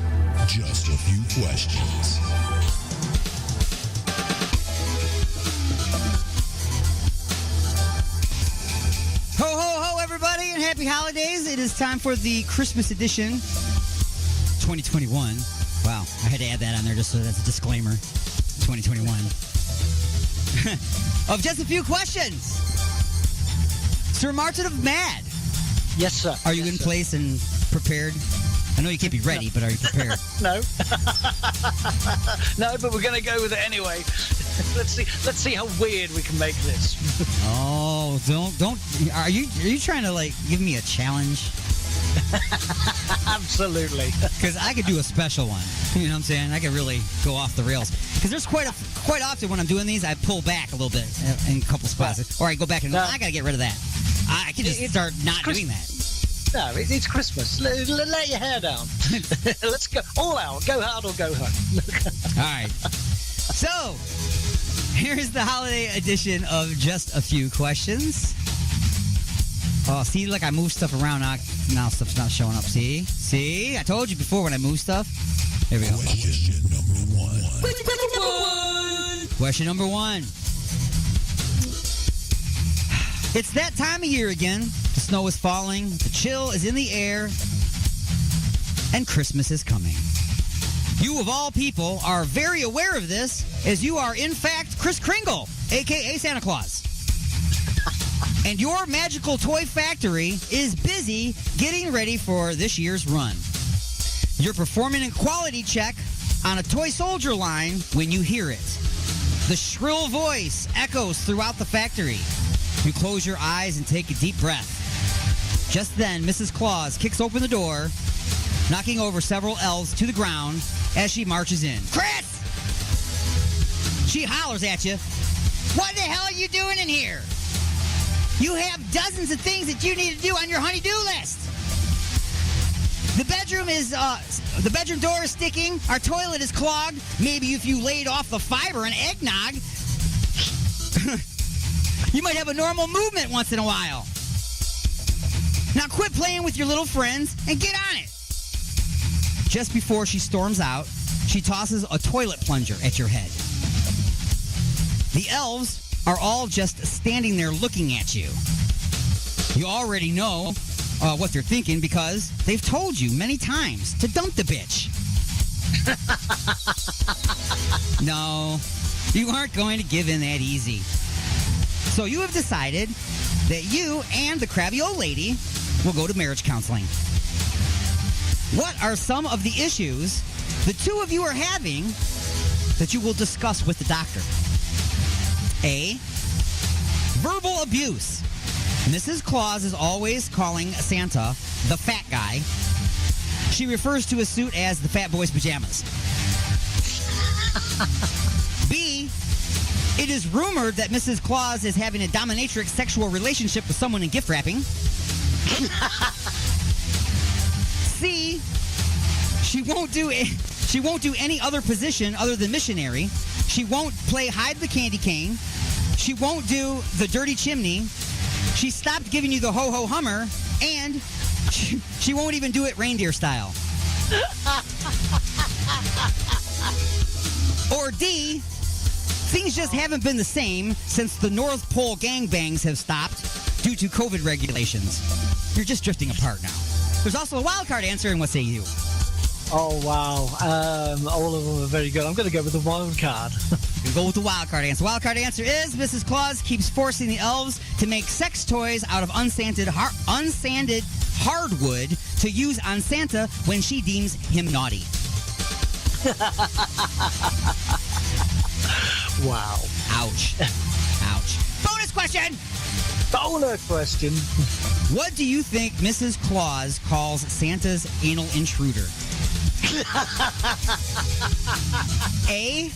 just a few questions. Ho, ho, ho, everybody, and happy holidays. It is time for the Christmas edition 2021. Wow, I had to add that on there just so that's a disclaimer. 2021. Of Just a Few Questions. Sir Martin of Mad. Yes, sir. Are you in place and prepared? I know you can't be ready, but are you prepared? No. No, but we're going to go with it anyway. Let's see how weird we can make this. Oh, don't. Are you trying to like give me a challenge? Absolutely. Because I could do a special one. You know what I'm saying? I could really go off the rails. Because there's quite often when I'm doing these, I pull back a little bit in a couple spots, or I go back and I got to get rid of that. I can just start not doing that. No, it's Christmas. Let your hair down. Let's go all out. Go hard or go home. All right. So, here's the holiday edition of Just a Few Questions. Oh, see, look, I move stuff around. Now stuff's not showing up. See? I told you before when I move stuff. There we go. Question number one. Question number one. It's that time of year again. The snow is falling, the chill is in the air, and Christmas is coming. You, of all people, are very aware of this, as you are, in fact, Kris Kringle, a.k.a. Santa Claus. And your magical toy factory is busy getting ready for this year's run. You're performing a quality check on a toy soldier line when you hear it. The shrill voice echoes throughout the factory. You close your eyes and take a deep breath. Just then, Mrs. Claus kicks open the door, knocking over several elves to the ground as she marches in. Chris! She hollers at you. What the hell are you doing in here? You have dozens of things that you need to do on your honey-do list. The bedroom door is sticking. Our toilet is clogged. Maybe if you laid off the fiber and eggnog, you might have a normal movement once in a while. Now quit playing with your little friends and get on it. Just before she storms out, she tosses a toilet plunger at your head. The elves are all just standing there looking at you. You already know what they're thinking because they've told you many times to dump the bitch. No, you aren't going to give in that easy. So you have decided that you and the crabby old lady will go to marriage counseling. What are some of the issues the two of you are having that you will discuss with the doctor? A, verbal abuse. Mrs. Claus is always calling Santa the fat guy. She refers to his suit as the fat boy's pajamas. B, it is rumored that Mrs. Claus is having a dominatrix sexual relationship with someone in gift wrapping. C, she won't do any other position other than missionary. She won't play hide the candy cane. She won't do the dirty chimney. She stopped giving you the ho-ho hummer, and she won't even do it reindeer style. Or D, things just haven't been the same since the North Pole gangbangs have stopped due to COVID regulations. You're just drifting apart now. There's also a wild card answer, and what say you? Oh, wow. All of them are very good. I'm going to go with the wild card. You go with the wild card answer. Wild card answer is Mrs. Claus keeps forcing the elves to make sex toys out of unsanded hardwood to use on Santa when she deems him naughty. Wow. Ouch. Ouch. Bonus question! Bonus question. What do you think Mrs. Claus calls Santa's anal intruder? A,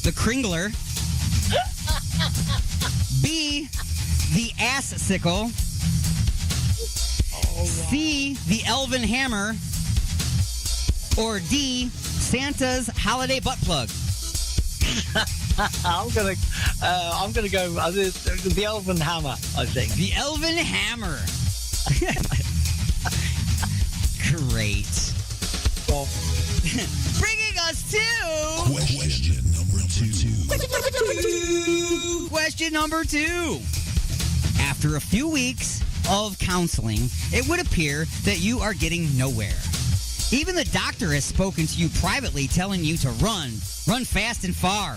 the Kringler. B, the ass sickle. C, the elven hammer. Or D, Santa's holiday butt plug. I'm gonna go the elven hammer. I think the elven hammer. Great. Bringing us to Question number 2. question number 2. After a few weeks of counseling, it would appear that you are getting nowhere. Even the doctor has spoken to you privately, telling you to run fast and far.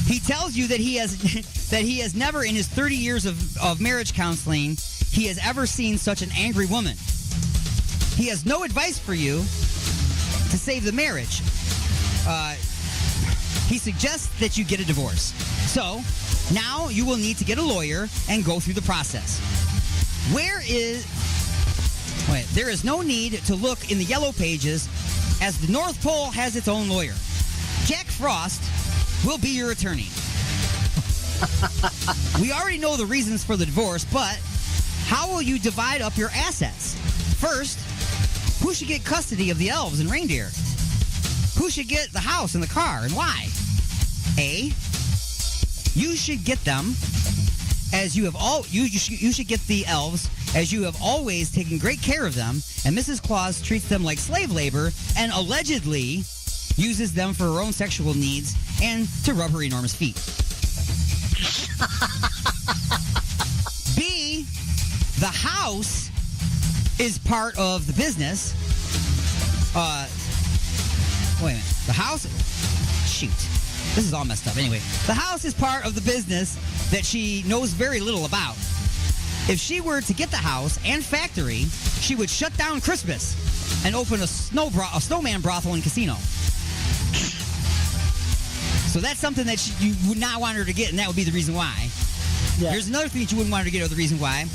He tells you that he has never in his 30 years of marriage counseling, he has ever seen such an angry woman. He has no advice for you to save the marriage. He suggests that you get a divorce. So, now you will need to get a lawyer and go through the process. There is no need to look in the yellow pages, as the North Pole has its own lawyer. Jack Frost will be your attorney. We already know the reasons for the divorce, but how will you divide up your assets? First, who should get custody of the elves and reindeer? Who should get the house and the car, and why? A, you should get them as you have you should get the elves as you have always taken great care of them, and Mrs. Claus treats them like slave labor and allegedly uses them for her own sexual needs and to rub her enormous feet. B, the house is part of the business. Wait a minute. The house? Shoot. This is all messed up. Anyway, the house is part of the business that she knows very little about. If she were to get the house and factory, she would shut down Christmas and open a snowman brothel and casino. So that's something that you would not want her to get, and that would be the reason why. Yeah. Here's another thing that you wouldn't want her to get, or the reason why.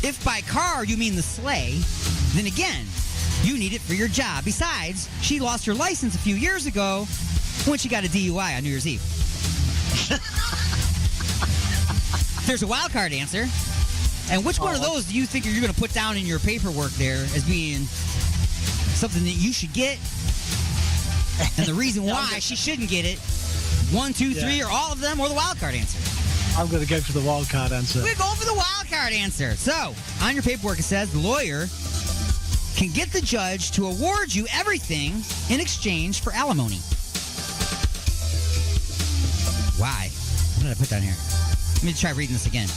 If by car you mean the sleigh, then again, you need it for your job. Besides, she lost her license a few years ago when she got a DUI on New Year's Eve. There's a wild card answer. And which one of those do you think you're going to put down in your paperwork there as being something that you should get? And the reason why she shouldn't get it, 1, 2, 3, or all of them, or the wild card answer? I'm going to go for the wild card answer. We're going for the wild card answer. So, on your paperwork it says the lawyer can get the judge to award you everything in exchange for alimony. Why? What did I put down here? Let me try reading this again.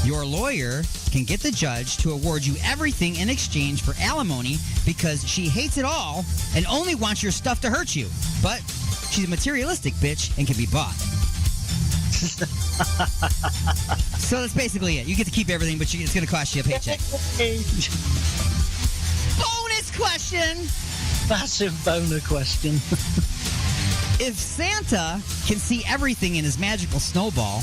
Your lawyer can get the judge to award you everything in exchange for alimony because she hates it all and only wants your stuff to hurt you. But she's a materialistic bitch and can be bought. So that's basically it. You get to keep everything, but it's going to cost you a paycheck. Bonus question! Massive boner question. If Santa can see everything in his magical snowball,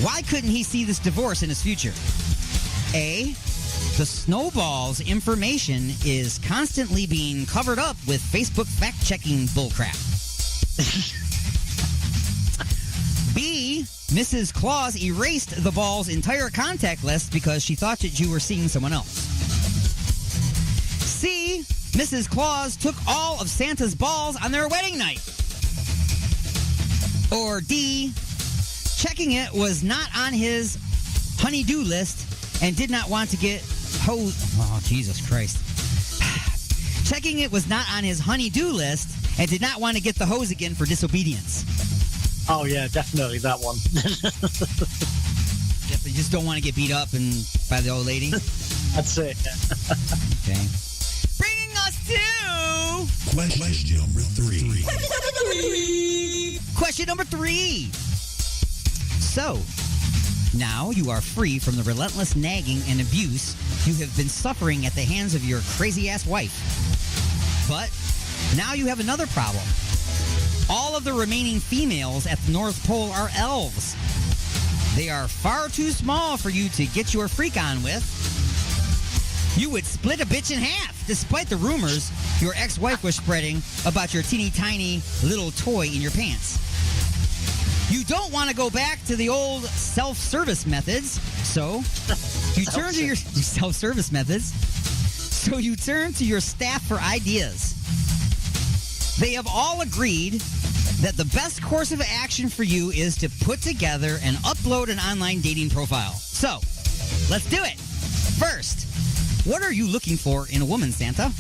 why couldn't he see this divorce in his future? A, the snowball's information is constantly being covered up with Facebook fact-checking bullcrap. B, Mrs. Claus erased the ball's entire contact list because she thought that you were seeing someone else. C, Mrs. Claus took all of Santa's balls on their wedding night. Or D, checking it was not on his honey-do list and did not want to get hosed. Oh, Jesus Christ. Checking it was not on his honey-do list and did not want to get the hose again for disobedience. Oh, yeah, definitely that one. Definitely just don't want to get beat up by the old lady. That's it. Okay. Bringing us to... Question number 3. Question number 3. So, now you are free from the relentless nagging and abuse you have been suffering at the hands of your crazy-ass wife. But now you have another problem. All of the remaining females at the North Pole are elves. They are far too small for you to get your freak on with. You would split a bitch in half, despite the rumors your ex-wife was spreading about your teeny tiny little toy in your pants. You don't want to go back to the old self-service methods, so you turn to your self-service methods. So you turn to your staff for ideas. They have all agreed that the best course of action for you is to put together and upload an online dating profile. So, let's do it. First, what are you looking for in a woman, Santa?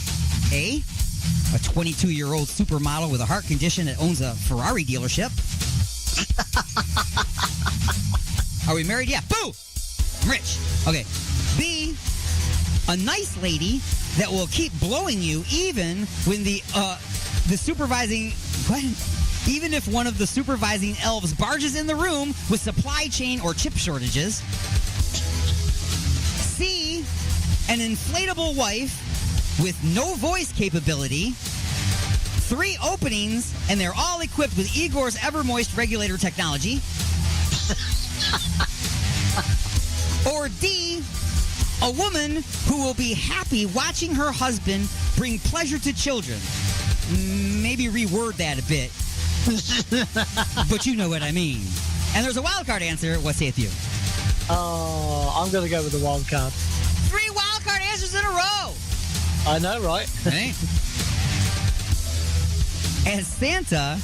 A, a 22-year-old supermodel with a heart condition that owns a Ferrari dealership. Are we married? Yeah. Boo! I'm rich. Okay. B, a nice lady that will keep blowing you even when the supervising... What? Even if one of the supervising elves barges in the room with supply chain or chip shortages. C, an inflatable wife with no voice capability. 3 openings, and they're all equipped with Igor's Evermoist regulator technology. Or D, a woman who will be happy watching her husband bring pleasure to children. Maybe reword that a bit. But you know what I mean. And there's a wild card answer. What saith you? Oh, I'm going to go with the wild card. 3 wild card answers in a row. I know, right? Hey. As Santa,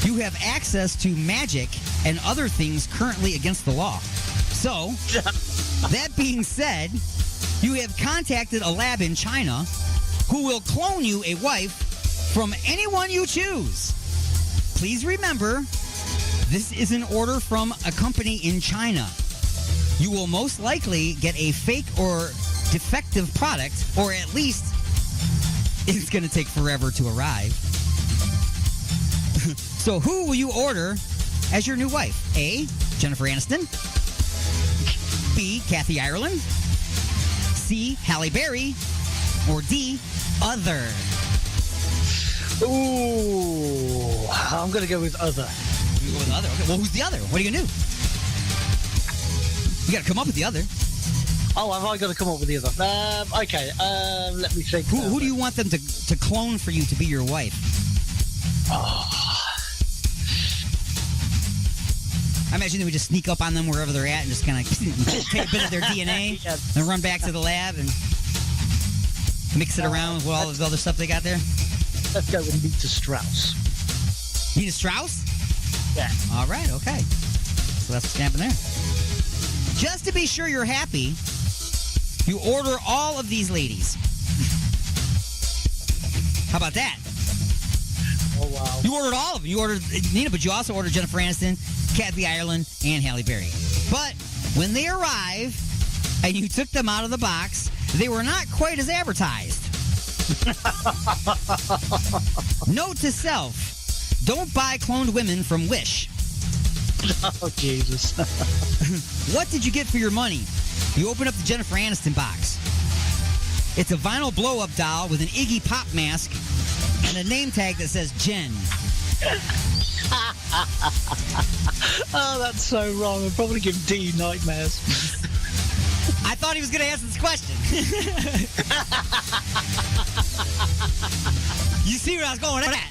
you have access to magic and other things currently against the law. So, that being said, you have contacted a lab in China who will clone you a wife from anyone you choose. Please remember, this is an order from a company in China. You will most likely get a fake or defective product, or at least it's going to take forever to arrive. So who will you order as your new wife? A, Jennifer Aniston. B, Kathy Ireland. C, Halle Berry. Or D, other. Ooh, I'm going to go with other. You go with other? Okay, well, who's the other? What are you going to do? You got to come up with the other. Oh, have I got to come up with the other? Okay, let me think. Who do you want them to clone for you to be your wife? Oh. I imagine they would just sneak up on them wherever they're at and just kind of take a bit of their DNA and run back to the lab and mix it around with all the other stuff they got there. Let's go with Nita Strauss. Nita Strauss? Yeah. All right, okay. So that's what's happening there. Just to be sure you're happy, you order all of these ladies. How about that? Oh, wow. You ordered all of them. You ordered Nina, but you also ordered Jennifer Aniston, Kathy Ireland, and Halle Berry. But when they arrive and you took them out of the box, they were not quite as advertised. Note to self, don't buy cloned women from Wish. Oh, Jesus. What did you get for your money? You open up the Jennifer Aniston box. It's a vinyl blow-up doll with an Iggy Pop mask and a name tag that says Jen. Oh, that's so wrong. I'd probably give D nightmares. I thought he was going to answer this question. You see where I was going with that?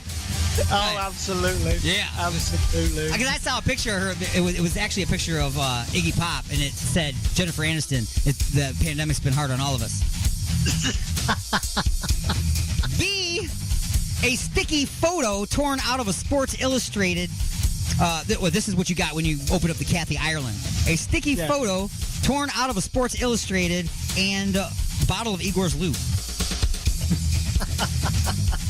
Oh, absolutely. Yeah. Absolutely. Because I saw a picture of her. It was actually a picture of Iggy Pop, and it said, Jennifer Aniston, the pandemic's been hard on all of us. B, a sticky photo torn out of a Sports Illustrated. This is what you got when you open up the Kathy Ireland. A sticky photo torn out of a Sports Illustrated and a bottle of Igor's Lube.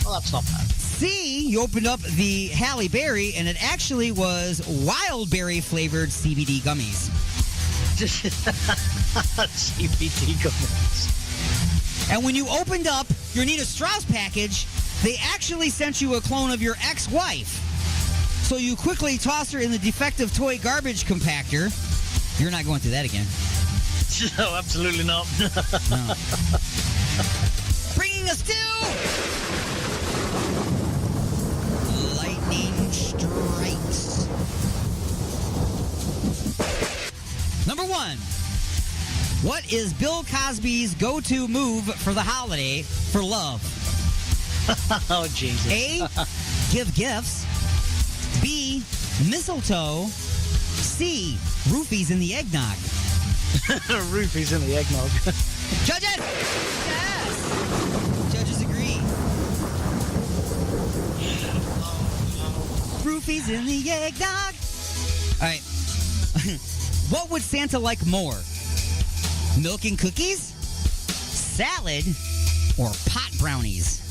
Well, that's not bad. C, you opened up the Halle Berry, and it actually was wild berry flavored CBD gummies. CBD gummies. And when you opened up your Nita Strauss package, they actually sent you a clone of your ex-wife. So you quickly toss her in the defective toy garbage compactor. You're not going through that again. No, absolutely not. No. Bringing us to lightning strikes. Number 1. What is Bill Cosby's go-to move for the holiday for love? Oh, Jesus. A, give gifts. B, mistletoe. C, roofies in the eggnog. Roofies in the eggnog. Judges! Yes! Judges agree. Roofies in the eggnog. All right. What would Santa like more? Milk and cookies? Salad? Or pot brownies?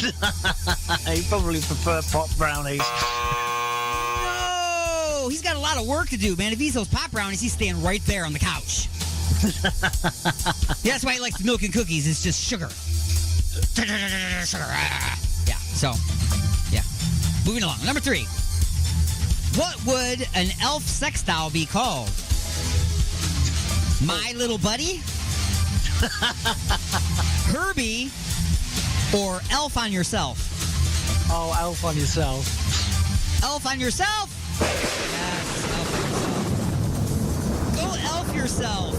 You probably prefer pop brownies. Oh, he's got a lot of work to do, man. If he eats those pop brownies, he's staying right there on the couch. Yeah, that's why he likes the milk and cookies. It's just sugar. Sugar. Yeah, so, yeah. Moving along. Number 3. What would an elf sex doll be called? My Little Buddy? Herbie? Or Elf on Yourself? Oh, Elf on Yourself. Elf on Yourself? Yes, Elf on Yourself. Go Elf yourself.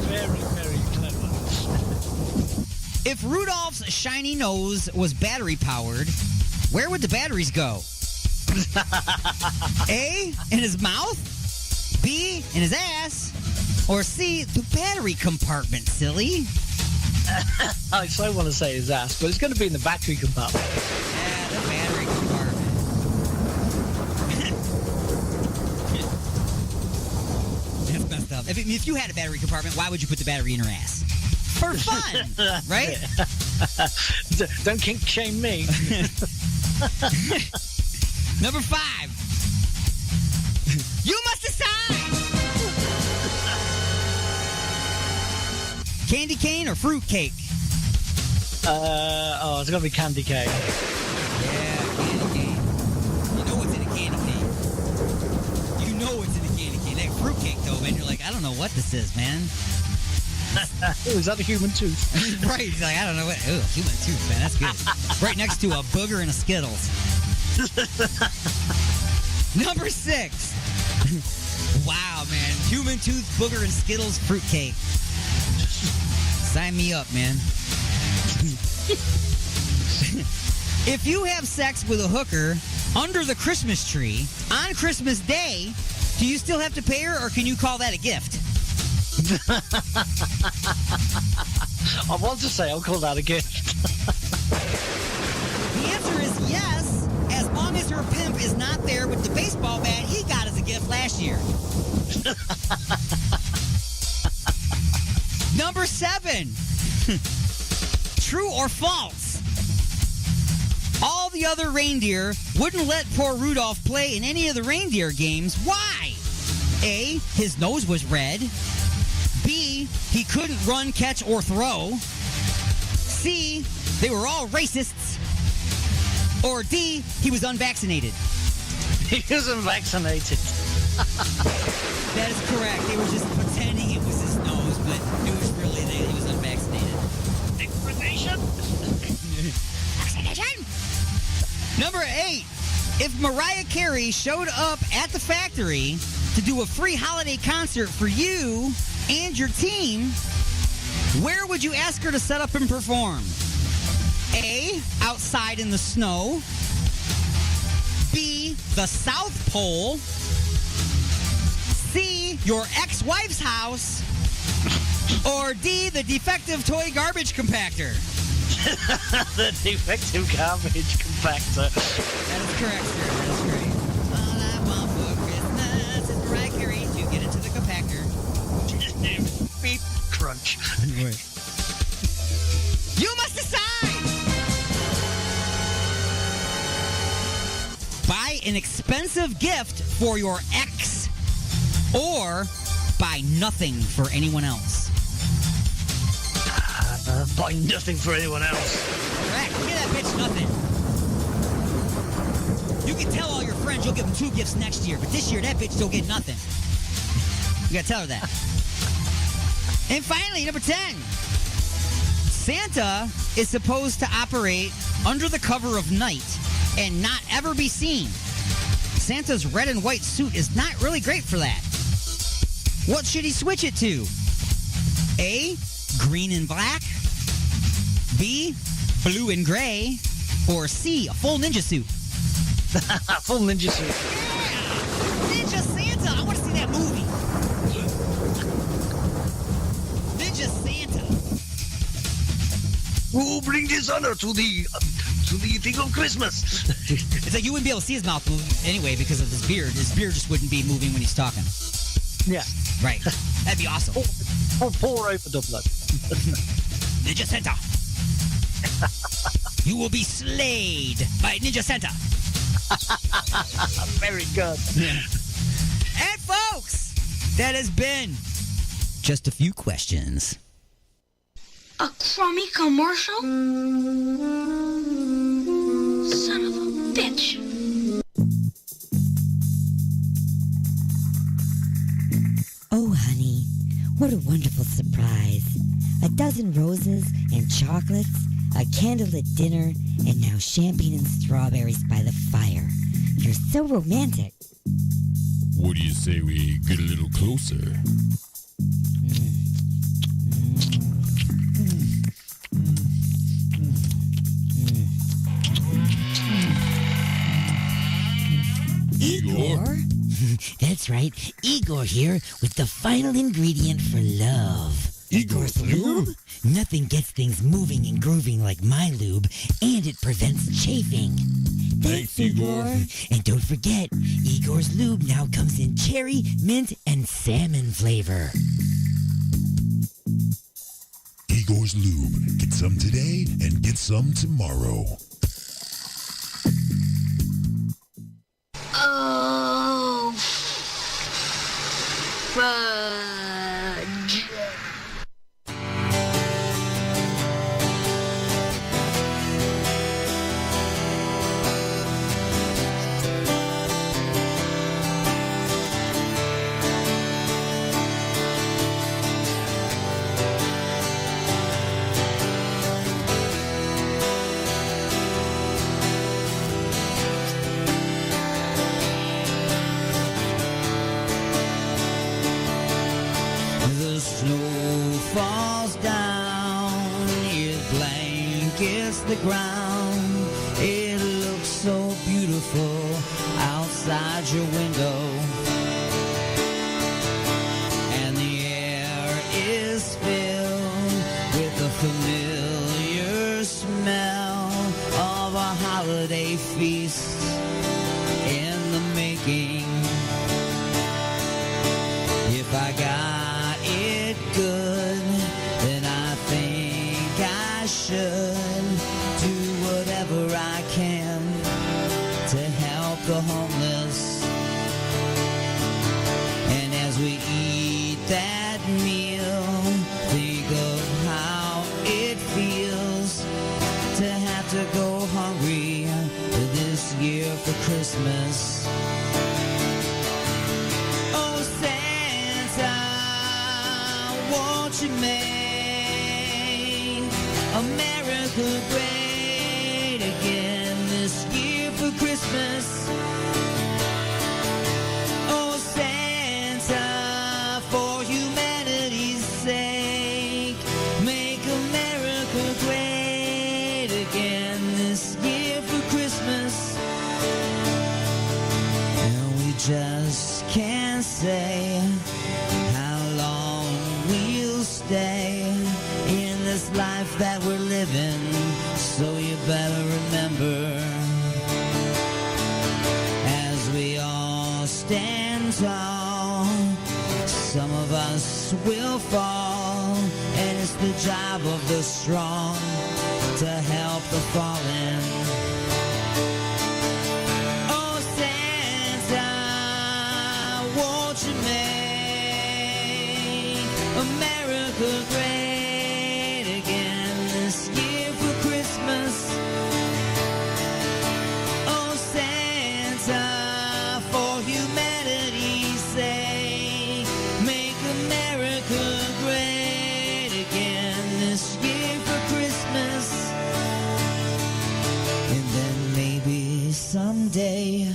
Very, very clever. If Rudolph's shiny nose was battery powered, where would the batteries go? A, in his mouth? B, in his ass? Or C, the battery compartment, silly? I so want to say his ass, but it's going to be in the battery compartment. Yeah, the battery compartment. That's messed up. If you had a battery compartment, why would you put the battery in her ass? For fun, right? Don't kink shame me. Number 5. You must decide. Candy cane or fruit cake? It's going to be candy cane. Yeah, candy cane. You know what's in a candy cane. You know what's in a candy cane. That fruit cake, though, man, you're like, I don't know what this is, man. Ooh, is that a human tooth? Right. He's like, I don't know what. Ooh, human tooth, man. That's good. Right next to a booger and a Skittles. Number 6. Wow, man. Human tooth, booger, and Skittles fruitcake. Sign me up, man. If you have sex with a hooker under the Christmas tree on Christmas Day, do you still have to pay her, or can you call that a gift? I want to say I'll call that a gift. The answer is yes, as long as her pimp is not there with the baseball bat he got as a gift last year. Number 7. True or false? All the other reindeer wouldn't let poor Rudolph play in any of the reindeer games. Why? A, his nose was red. B, he couldn't run, catch, or throw. C, they were all racists. Or D, he was unvaccinated. He was unvaccinated. That is correct. They were just pretending it was his nose, but it was really that he was unvaccinated. Vaccination? Vaccination? Number 8. If Mariah Carey showed up at the factory to do a free holiday concert for you and your team, where would you ask her to set up and perform? A, outside in the snow. B, the South Pole. C, your ex-wife's house. Or D, the defective toy garbage compactor. The defective garbage compactor. That is correct, sir. That is great. All I want for Christmas is Mariah Carey to get into the compactor. Beep, crunch. You must decide! Buy an expensive gift for your ex, or buy nothing for anyone else. Buy nothing for anyone else. Correct. Give that bitch nothing. You can tell all your friends you'll give them 2 gifts next year, but this year that bitch don't get nothing. You gotta tell her that. And finally, number 10. Santa is supposed to operate under the cover of night and not ever be seen. Santa's red and white suit is not really great for that. What should he switch it to? A, green and black. B, blue and gray. Or C, a full ninja suit. Full ninja suit. Yeah! Ninja Santa! I want to see that movie. Ninja Santa. Who bring dishonor to the thing of Christmas? It's like you wouldn't be able to see his mouth move anyway because of his beard. His beard just wouldn't be moving when he's talking. Yeah. Right. That'd be awesome. Pour over Dublin. Ninja Santa. you will be slayed by Ninja Santa. Very good. And folks, that has been just a few questions. A crummy commercial? Son of a bitch. Oh, honey, what a wonderful surprise. A dozen roses and chocolates, a candlelit dinner, and now champagne and strawberries by the fire. You're so romantic. What do you say we get a little closer? Igor? That's right. Igor here with the final ingredient for love. Igor's lube? Nothing gets things moving and grooving like my lube, and it prevents chafing. Thanks, Igor. And don't forget, Igor's lube now comes in cherry, mint, and salmon flavor. Igor's lube. Get some today and get some tomorrow. Oh, fudge. The snow falls down, it blankets the ground. It looks so beautiful outside your window. And the air is filled with the familiar smell of a holiday feast in the making. If I got it good, then I think I should do whatever I can to help the homeless. And as we eat that meal, think of how it feels to have to go hungry this year for Christmas. Oh, Santa, won't you make America great again this year for Christmas? Oh, Santa, for humanity's sake, make America great again this year for Christmas. And we just can't say how long we'll stay in this life that we're living, so you better remember, as we all stand tall, some of us will fall, and it's the job of the strong to help the fallen. Oh, Santa, won't you make America great again this year for Christmas? Oh, Santa, for humanity's sake, make America great again this year for Christmas. And then maybe someday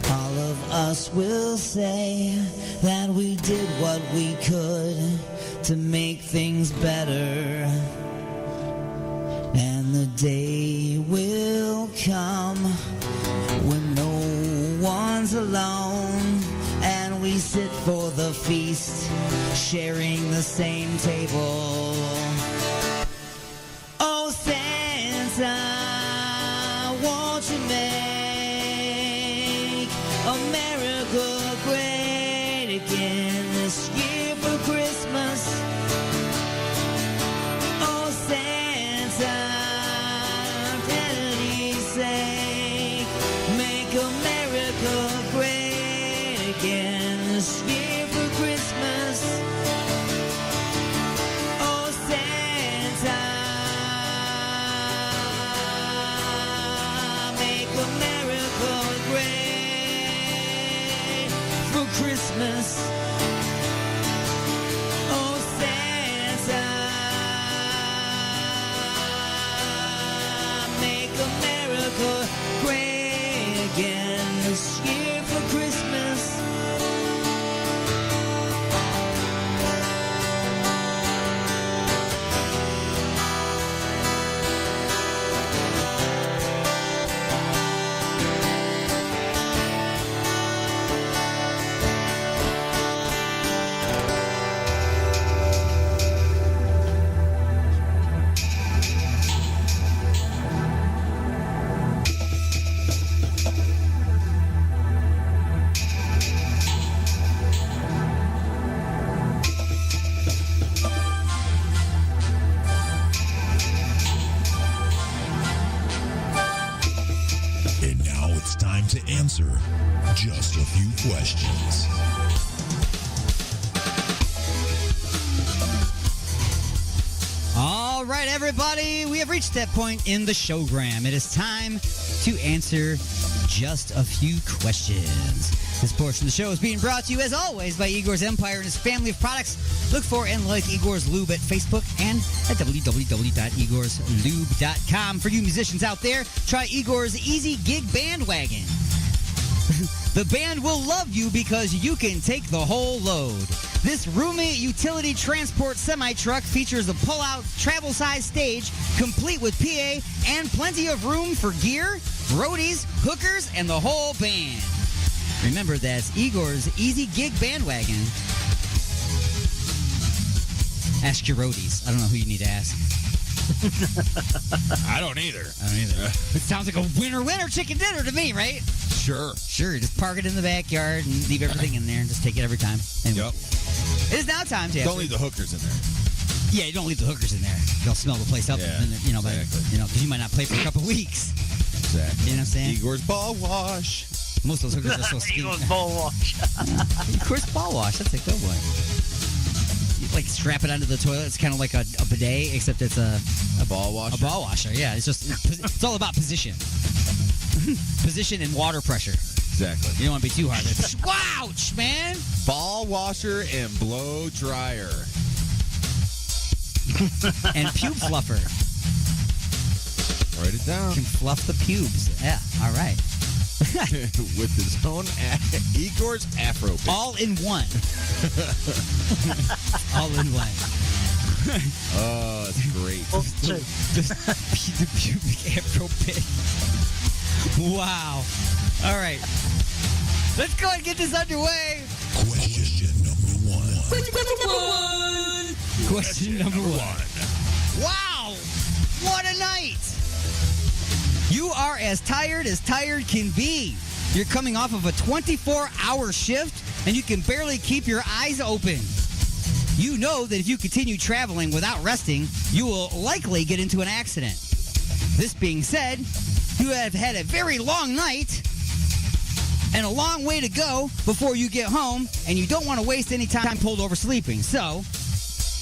all of us will say that we did what we could to make things better. And the day will come when no one's alone, and we sit for the feast, sharing the same table. Oh, Santa, won't you make America great again this year for Christmas? Oh, Santa, again this year for Christmas. Oh, Santa, make America great for Christmas. Oh, Santa, make America great again this year for Christmas. And now it's time to answer just a few questions. All right, everybody, we have reached that point in the showgram. It is time to answer just a few questions. This portion of the show is being brought to you, as always, by Igor's Empire and his family of products. Look for and like Igor's Lube at Facebook and at www.igorslube.com. For you musicians out there, try Igor's Easy Gig Bandwagon. The band will love you because you can take the whole load. This roomy utility transport semi-truck features a pull-out travel-size stage complete with PA and plenty of room for gear, roadies, hookers, and the whole band. Remember, that's Igor's Easy Gig Bandwagon. Ask your roadies. I don't know who you need to ask. I don't either. It sounds like a winner chicken dinner to me, right? Sure. Sure, just park it in the backyard and leave everything in there and just take it every time. Anyway. Yep. It is now time to Don't leave the hookers in there. Yeah, you don't leave the hookers in there. They'll smell the place up. Yeah, You know, because you might not play for a couple weeks. Exactly. You know what I'm saying? Igor's Ball Wash. Most of those hookers are so skinny. Eagles ball wash. Igor's Ball Wash. That's a good one. You like strap it onto the toilet. It's kind of like a bidet, except it's a ball washer. A ball washer. Yeah, it's all about position. Position and water pressure. Exactly. You don't want to be too hard. Wouch, man. Ball washer and blow dryer. And pube fluffer. Write it down. Can fluff the pubes. Yeah, all right. With his own Igor's Afro pick. All in one. All in one. Oh, that's great. The pubic Afro pick. Wow. All right. Let's go and get this underway. Question number one. Question number one. Wow. What a night. You are as tired can be. You're coming off of a 24-hour shift, and you can barely keep your eyes open. You know that if you continue traveling without resting, you will likely get into an accident. This being said, you have had a very long night and a long way to go before you get home, and you don't want to waste any time pulled over sleeping. So,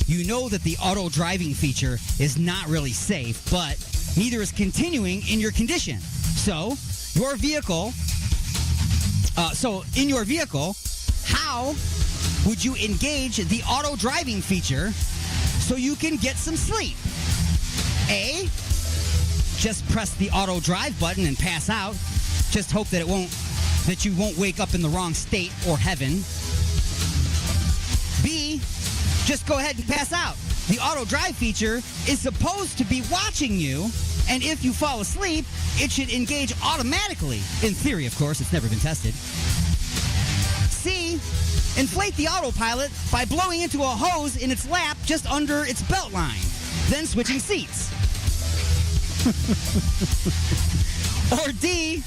you know that the auto driving feature is not really safe, but neither is continuing in your condition. So, in your vehicle, how would you engage the auto driving feature so you can get some sleep? A, just press the auto drive button and pass out. Just hope that you won't wake up in the wrong state or heaven. B, just go ahead and pass out. The auto drive feature is supposed to be watching you, and if you fall asleep, it should engage automatically. In theory, of course, it's never been tested. C, inflate the autopilot by blowing into a hose in its lap just under its belt line, then switching seats. Or D,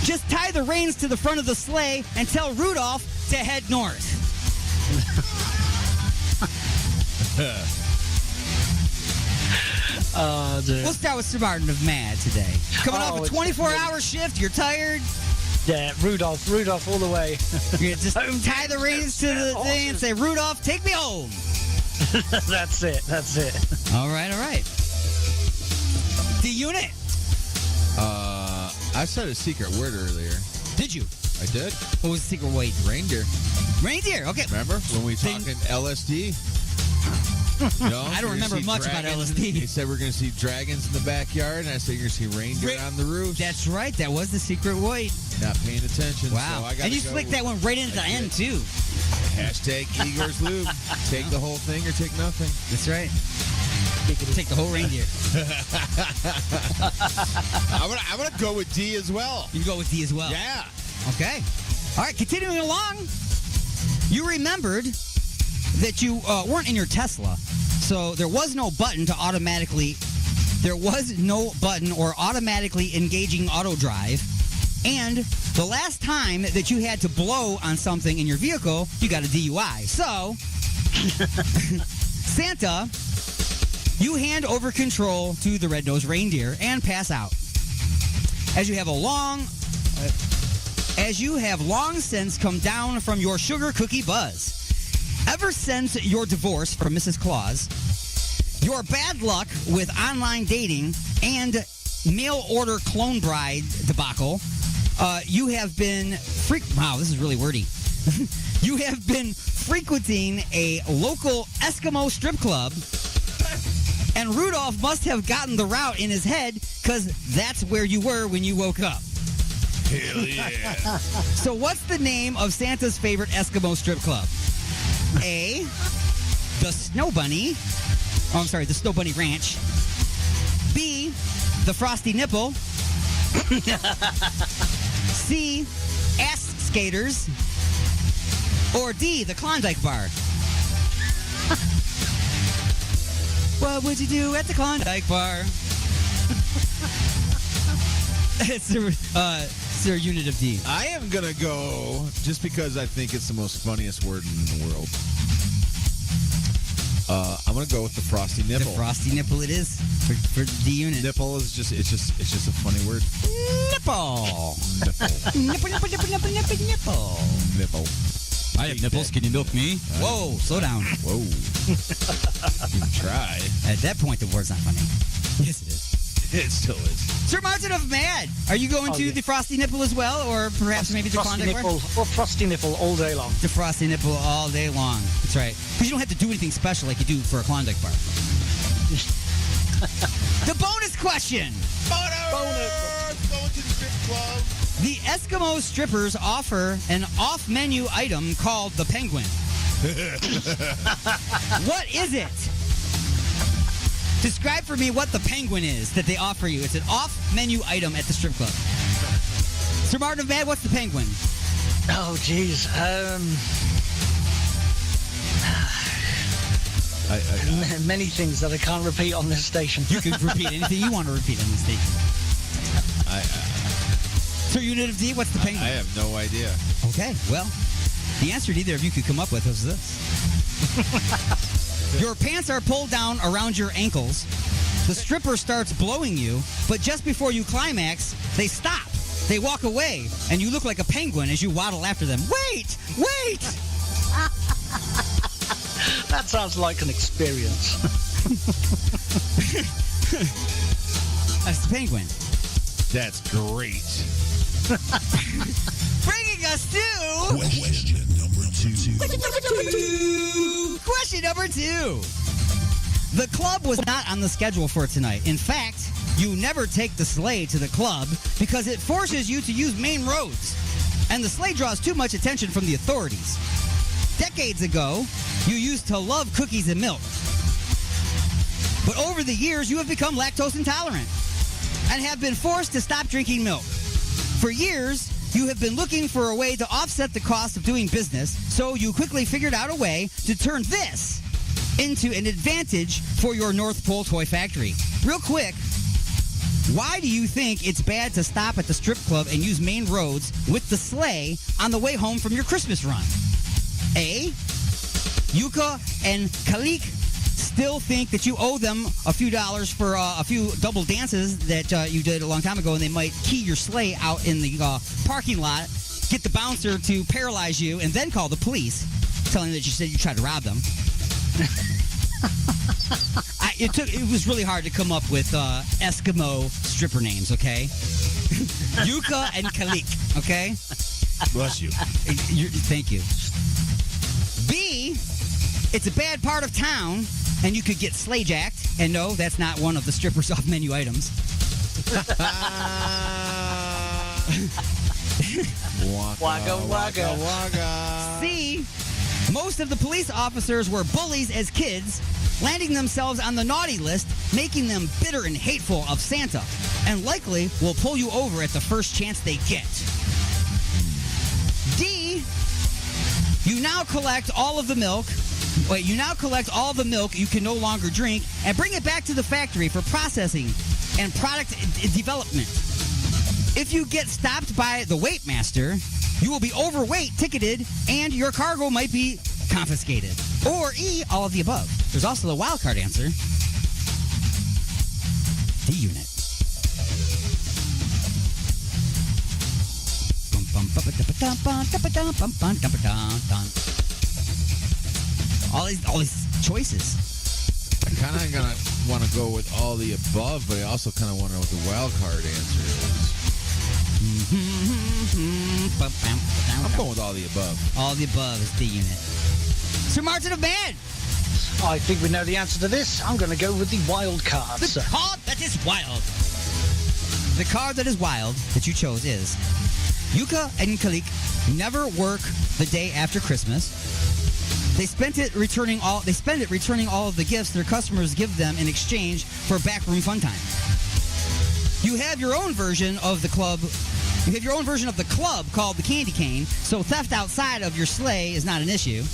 just tie the reins to the front of the sleigh and tell Rudolph to head north. Dude. We'll start with Sir Martin of Mad today. Coming off a 24-hour shift, you're tired. Yeah, Rudolph all the way. You just tie the reins to the thing and say, Rudolph, take me home. That's it. All right. The unit. I said a secret word earlier. Did you? I did. What was the secret word? Reindeer. Reindeer, okay. Remember when we talking LSD? No, I don't remember much about LSD. He said we're going to see dragons in the backyard, and I said you're going to see reindeer on the roof. That's right. That was the secret word. Not paying attention. Wow. So I and you slicked that one right into the end, too. Hashtag Igor's Lube. Take the whole thing or take nothing. That's right. Take the whole reindeer. I'm gonna go with D as well. You go with D as well? Yeah. Okay. All right, continuing along. You remembered that you weren't in your Tesla, so there was no button or automatically engaging auto drive. And the last time that you had to blow on something in your vehicle, you got a DUI. So, Santa, you hand over control to the red-nosed reindeer and pass out. As you have long since come down from your sugar cookie buzz. Ever since your divorce from Mrs. Claus, your bad luck with online dating and mail order clone bride debacle, you have been wow, this is really wordy. You have been frequenting a local Eskimo strip club. And Rudolph must have gotten the route in his head because that's where you were when you woke up. Hell yeah. So what's the name of Santa's favorite Eskimo strip club? A, the Snow Bunny. Oh, I'm sorry, the Snow Bunny Ranch. B, the Frosty Nipple. C, Ass Skaters. Or D, the Klondike Bar. What would you do at the Klondike Bar? It's their unit of D. I am going to go, just because I think it's the most funniest word in the world. I'm going to go with the Frosty Nipple. The Frosty Nipple it is for D unit. Nipple is just a funny word. Nipple. Nipple. Nipple. I have nipples. Can you milk me? Whoa, slow down. Whoa. You can try. At that point, the word's not funny. Yes, it is. It still is. Sir Martin of Mad, are you going to the Frosty Nipple as well, or perhaps maybe the Frosty Klondike Bar? Nipple or Frosty Nipple all day long. The Frosty Nipple all day long. That's right. Because you don't have to do anything special like you do for a Klondike Bar. The bonus question. Bonus. Going to the strip club. The Eskimo strippers offer an off-menu item called the Penguin. What is it? Describe for me what the Penguin is that they offer you. It's an off-menu item at the strip club. Sir Martin of Mad, what's the Penguin? Oh, jeez. Many things that I can't repeat on this station. You can repeat anything you want to repeat on this station. Sir Unit of D, what's the Penguin? I have no idea. Okay, well, the answer neither of you could come up with was this. Your pants are pulled down around your ankles. The stripper starts blowing you, but just before you climax, they stop. They walk away, and you look like a penguin as you waddle after them. Wait! Wait! That sounds like an experience. That's the Penguin. That's great. Bringing us to... Question number 2. Question number 2. The club was not on the schedule for tonight. In fact, you never take the sleigh to the club because it forces you to use main roads. And the sleigh draws too much attention from the authorities. Decades ago, you used to love cookies and milk. But over the years, you have become lactose intolerant and have been forced to stop drinking milk. For years, you have been looking for a way to offset the cost of doing business, so you quickly figured out a way to turn this into an advantage for your North Pole toy factory. Real quick, why do you think it's bad to stop at the strip club and use main roads with the sleigh on the way home from your Christmas run? A, Yuka and Kalik still think that you owe them a few dollars for a few double dances that you did a long time ago, and they might key your sleigh out in the parking lot, get the bouncer to paralyze you, and then call the police, telling them that you said you tried to rob them. It was really hard to come up with Eskimo stripper names, okay? Yuka and Kalik, okay? Bless you. Thank you. B, it's a bad part of town, and you could get sleigh-jacked. And no, that's not one of the strippers off-menu items. Wagga, wagga, wagga. C, most of the police officers were bullies as kids, landing themselves on the naughty list, making them bitter and hateful of Santa, and likely will pull you over at the first chance they get. D, you now collect all of the milk. You now collect all the milk you can no longer drink and bring it back to the factory for processing and product development. If you get stopped by the weight master, you will be overweight, ticketed, and your cargo might be confiscated. Or E, all of the above. There's also the wild card answer. D unit. All these choices. I kind of gonna want to go with all the above, but I also kind of want to know what the wild card answer is. I'm going with all the above. All the above is D unit. Sir Martin of Man. I think we know the answer to this. I'm going to go with the wild card. The card that is wild. The card that is wild that you chose is Yuka and Kalik never work the day after Christmas. They spend it returning all of the gifts their customers give them in exchange for backroom fun time. You have your own version of the club. You have your own version of the club called the Candy Cane, so theft outside of your sleigh is not an issue.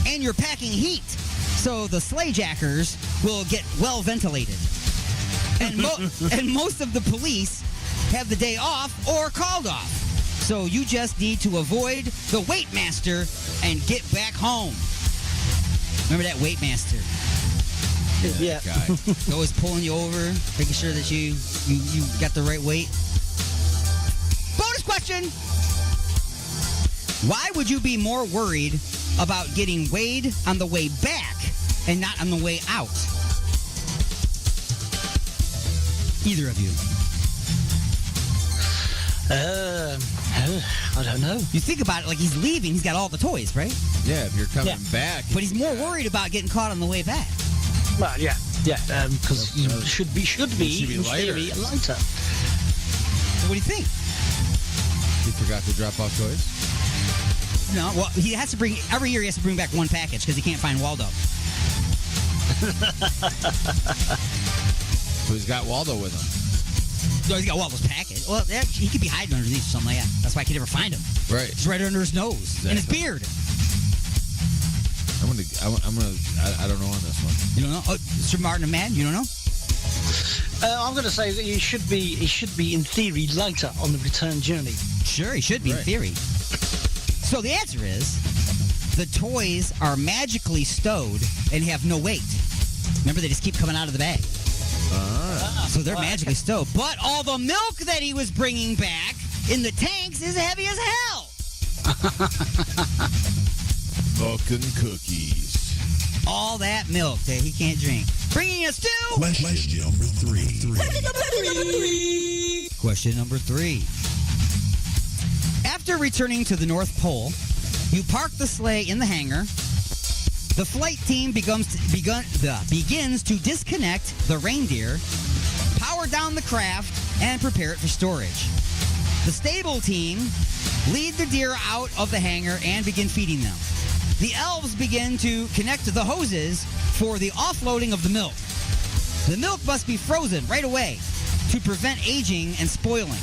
And you're packing heat, so the sleigh jackers will get well ventilated. And most of the police have the day off or called off. So you just need to avoid the weight master and get back home. Remember that weight master? Yeah. Guy. Always pulling you over, making sure that you got the right weight. Bonus question. Why would you be more worried about getting weighed on the way back and not on the way out? Either of you. I don't know. You think about it, like he's leaving, he's got all the toys, right? Yeah, if you're coming back. But he's more worried about getting caught on the way back. Well, yeah, because you should be lighter. lighter. So what do you think? He forgot to drop off toys? No, well, he has to bring, every year he has to bring back one package because he can't find Waldo. So he's got Waldo with him. No, he's got Waldo's package. Well, he could be hiding underneath or something like that. That's why I could never find him. Right. It's right under his nose and his beard. I don't know on this one. You don't know? Oh, Sir Martin of Man, you don't know? I'm going to say that he should be in theory lighter on the return journey. Sure, he should be in theory. So the answer is the toys are magically stowed and have no weight. Remember, they just keep coming out of the bag. So they're magically stowed. But all the milk that he was bringing back in the tanks is heavy as hell. Milk and cookies. All that milk that he can't drink. Bringing us to... Question number 3. Question number 3. After returning to the North Pole, you park the sleigh in the hangar. The flight team begins to disconnect the reindeer, power down the craft, and prepare it for storage. The stable team lead the deer out of the hangar and begin feeding them. The elves begin to connect the hoses for the offloading of the milk. The milk must be frozen right away to prevent aging and spoiling.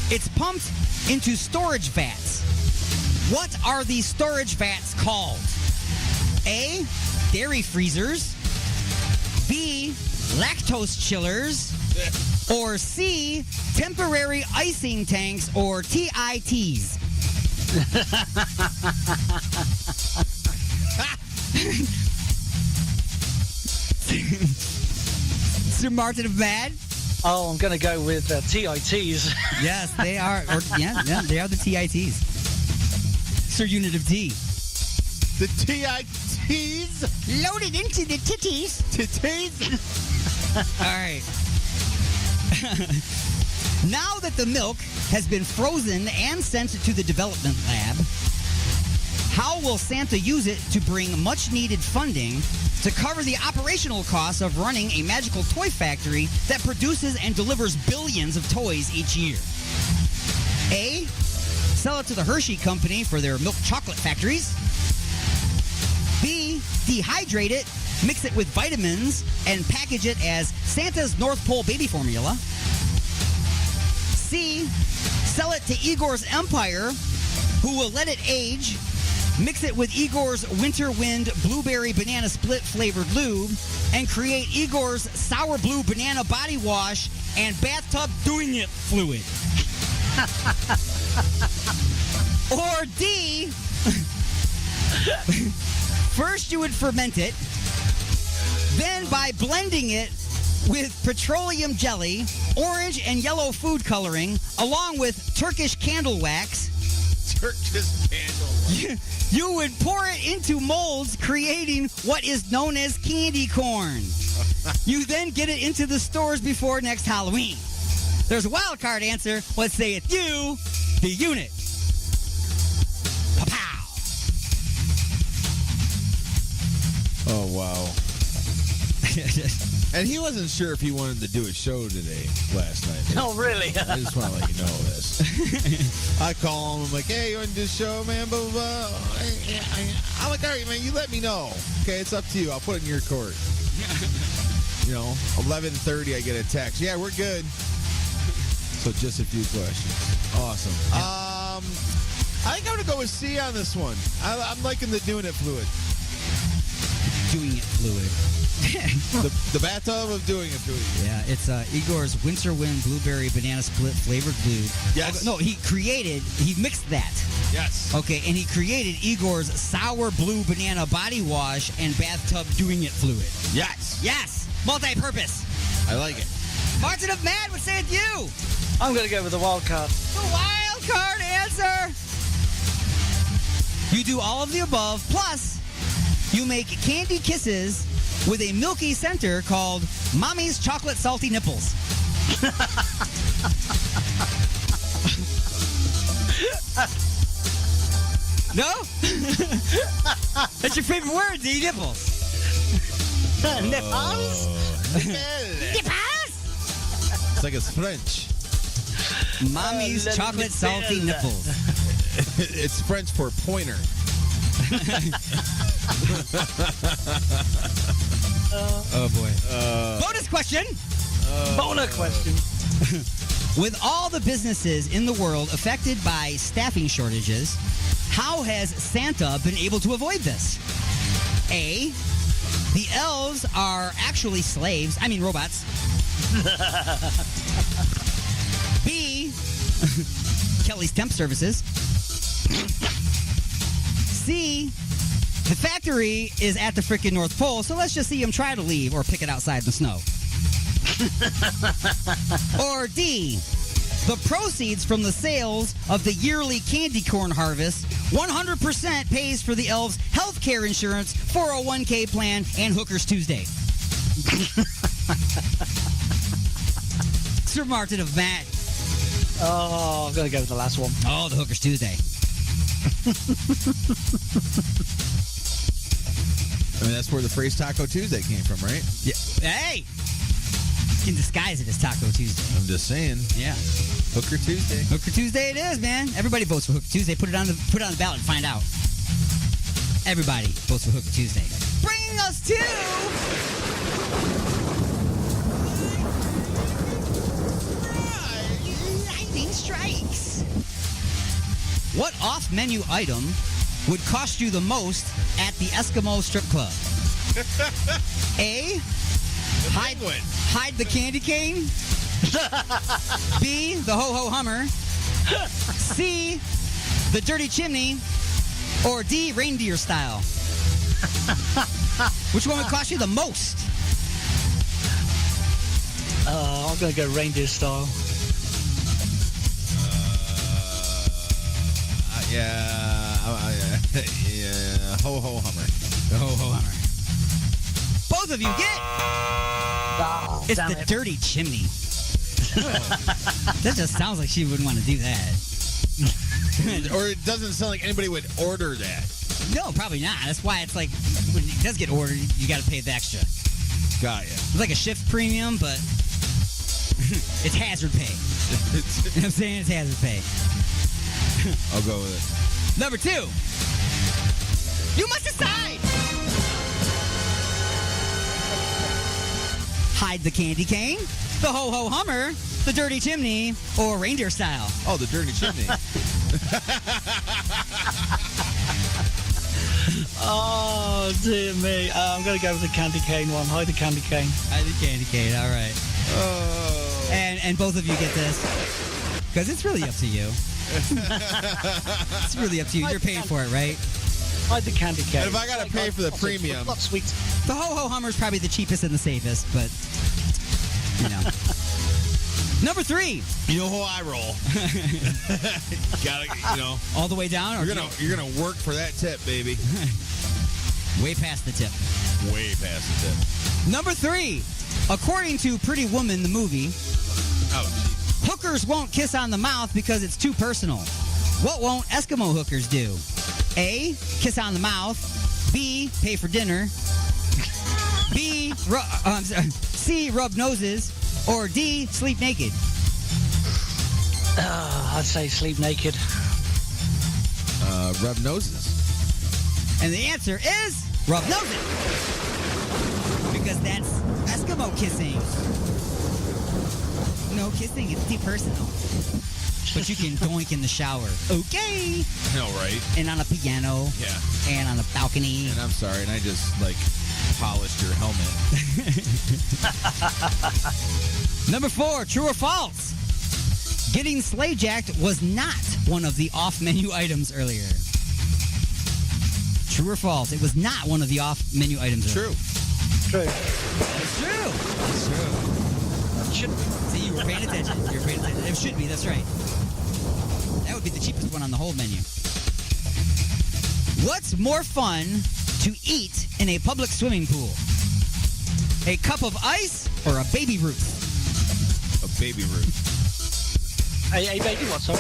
It's pumped into storage vats. What are these storage vats called? A, dairy freezers, B, lactose chillers, or C, temporary icing tanks, or TITs. Sir Martin of Mad. Oh, I'm going to go with TITs. Yes, they are. Yeah, they are the TITs. Sir Unit of D. The TITs? Loaded into the titties. Titties? All right. Now that the milk has been frozen and sent to the development lab, how will Santa use it to bring much-needed funding to cover the operational costs of running a magical toy factory that produces and delivers billions of toys each year? A. Sell it to the Hershey Company for their milk chocolate factories. B. Dehydrate it, mix it with vitamins, and package it as Santa's North Pole baby formula. C. Sell it to Igor's Empire, who will let it age, mix it with Igor's Winter Wind Blueberry Banana Split flavored lube, and create Igor's Sour Blue Banana Body Wash and Bathtub Doing It fluid. Or D. First you would ferment it, then by blending it with petroleum jelly, orange and yellow food coloring, along with Turkish candle wax, Turkish candle. you would pour it into molds, creating what is known as candy corn. You then get it into the stores before next Halloween. There's a wild card answer. Let's say it's you, the unit. Pa-pow. Oh, wow. And he wasn't sure if he wanted to do a show today, last night. Oh, really? I just want to let you know this. I call him. I'm like, hey, you want to do a show, man? Blah, blah, blah. I'm like, all right, man, you let me know. Okay, it's up to you. I'll put it in your court. 11:30, I get a text. Yeah, we're good. So just a few questions. Awesome. I think I'm going to go with C on this one. I'm liking the Doing It fluid. Doing It fluid. the bathtub of Doing It fluid. Yeah, it's Igor's Winter Wind Blueberry Banana Split flavored lube. Yes. No, he mixed that. Yes. Okay, and he created Igor's Sour Blue Banana Body Wash and Bathtub Doing It fluid. Yes. Yes. Multi-purpose. I like it. Martin of Mad would say it's you. I'm going to go with the wild card. The wild card answer. You do all of the above, plus you make candy kisses with a milky center called Mommy's Chocolate Salty Nipples. No? That's your favorite word, the nipples. Nipples? Nipples? It's like it's French. Mommy's Chocolate Salty Nipples. It's French for pointer. Oh, boy. Bonus question. Bonus question. With all the businesses in the world affected by staffing shortages, how has Santa been able to avoid this? A. The elves are actually slaves. I mean, robots. B. Kelly's Temp Services. C. The factory is at the frickin' North Pole, so let's just see him try to leave or pick it outside in the snow. Or D. The proceeds from the sales of the yearly candy corn harvest 100% pays for the elves' health care insurance, 401k plan, and Hookers Tuesday. Sir Martin of Matt. Oh, I'm going to go with the last one. Oh, the Hookers Tuesday. I mean, that's where the phrase Taco Tuesday came from, right? Yeah. Hey! You can disguise it as Taco Tuesday. I'm just saying. Yeah. Hooker Tuesday. Hooker Tuesday it is, man. Everybody votes for Hooker Tuesday. Put it on the ballot and find out. Everybody votes for Hooker Tuesday. Bringing us to Lightning Strikes. What off-menu item would cost you the most at the Eskimo Strip Club? A. Hide the candy cane. B. The ho-ho Hummer. C. The dirty chimney. Or D. Reindeer style. Which one would cost you the most I'm going to go reindeer style. Yeah. Ho ho Hummer. The ho ho Hummer. Both of you get. It's damn the it. dirty chimney. That just sounds like she wouldn't want to do that. Or it doesn't sound like anybody would order that. No, probably not. That's why it's like when it does get ordered, you got to pay the extra. Got ya. It's like a shift premium, but it's hazard pay. You know what I'm saying? It's hazard pay. I'll go with it. Number 2. You must decide. Hide the candy cane, the ho ho Hummer, the dirty chimney, or reindeer style. Oh, the dirty chimney. Oh, dear me. I'm going to go with the candy cane one. Hide the candy cane. Hide the candy cane. All right. Oh. And both of you get this because it's really up to you. It's really up to you. You're paying for it, right? Hide the candy cane. And if I got to pay for the premium, Not sweet. The ho ho Hummer is probably the cheapest and the safest, but you know. Number 3. you know how I roll. Gotta, all the way down. Or you're gonna work for that tip, baby. Way past the tip. Way past the tip. Number 3. According to Pretty Woman, the movie, hookers won't kiss on the mouth because it's too personal. What won't Eskimo hookers do? A. Kiss on the mouth. B. Pay for dinner. C. Rub noses. Or D. Sleep naked. I'd say sleep naked. Rub noses. And the answer is rub noses. Because that's Eskimo kissing. No kissing, it's too personal. But you can doink in the shower. Okay. No, right? And on a piano. Yeah. And on a balcony. And I'm sorry, and I just polished your helmet. Number 4, true or false? Getting sleigh jacked was not one of the off-menu items earlier. True or false? It was not one of the off-menu items True. It's True. true. It's true. Should be. See, you were paying attention. You were paying attention. It should be. That's right. That would be the cheapest one on the whole menu. What's more fun to eat in a public swimming pool? A cup of ice or a Baby Ruth? A Baby Ruth. Hey, baby, what, sorry?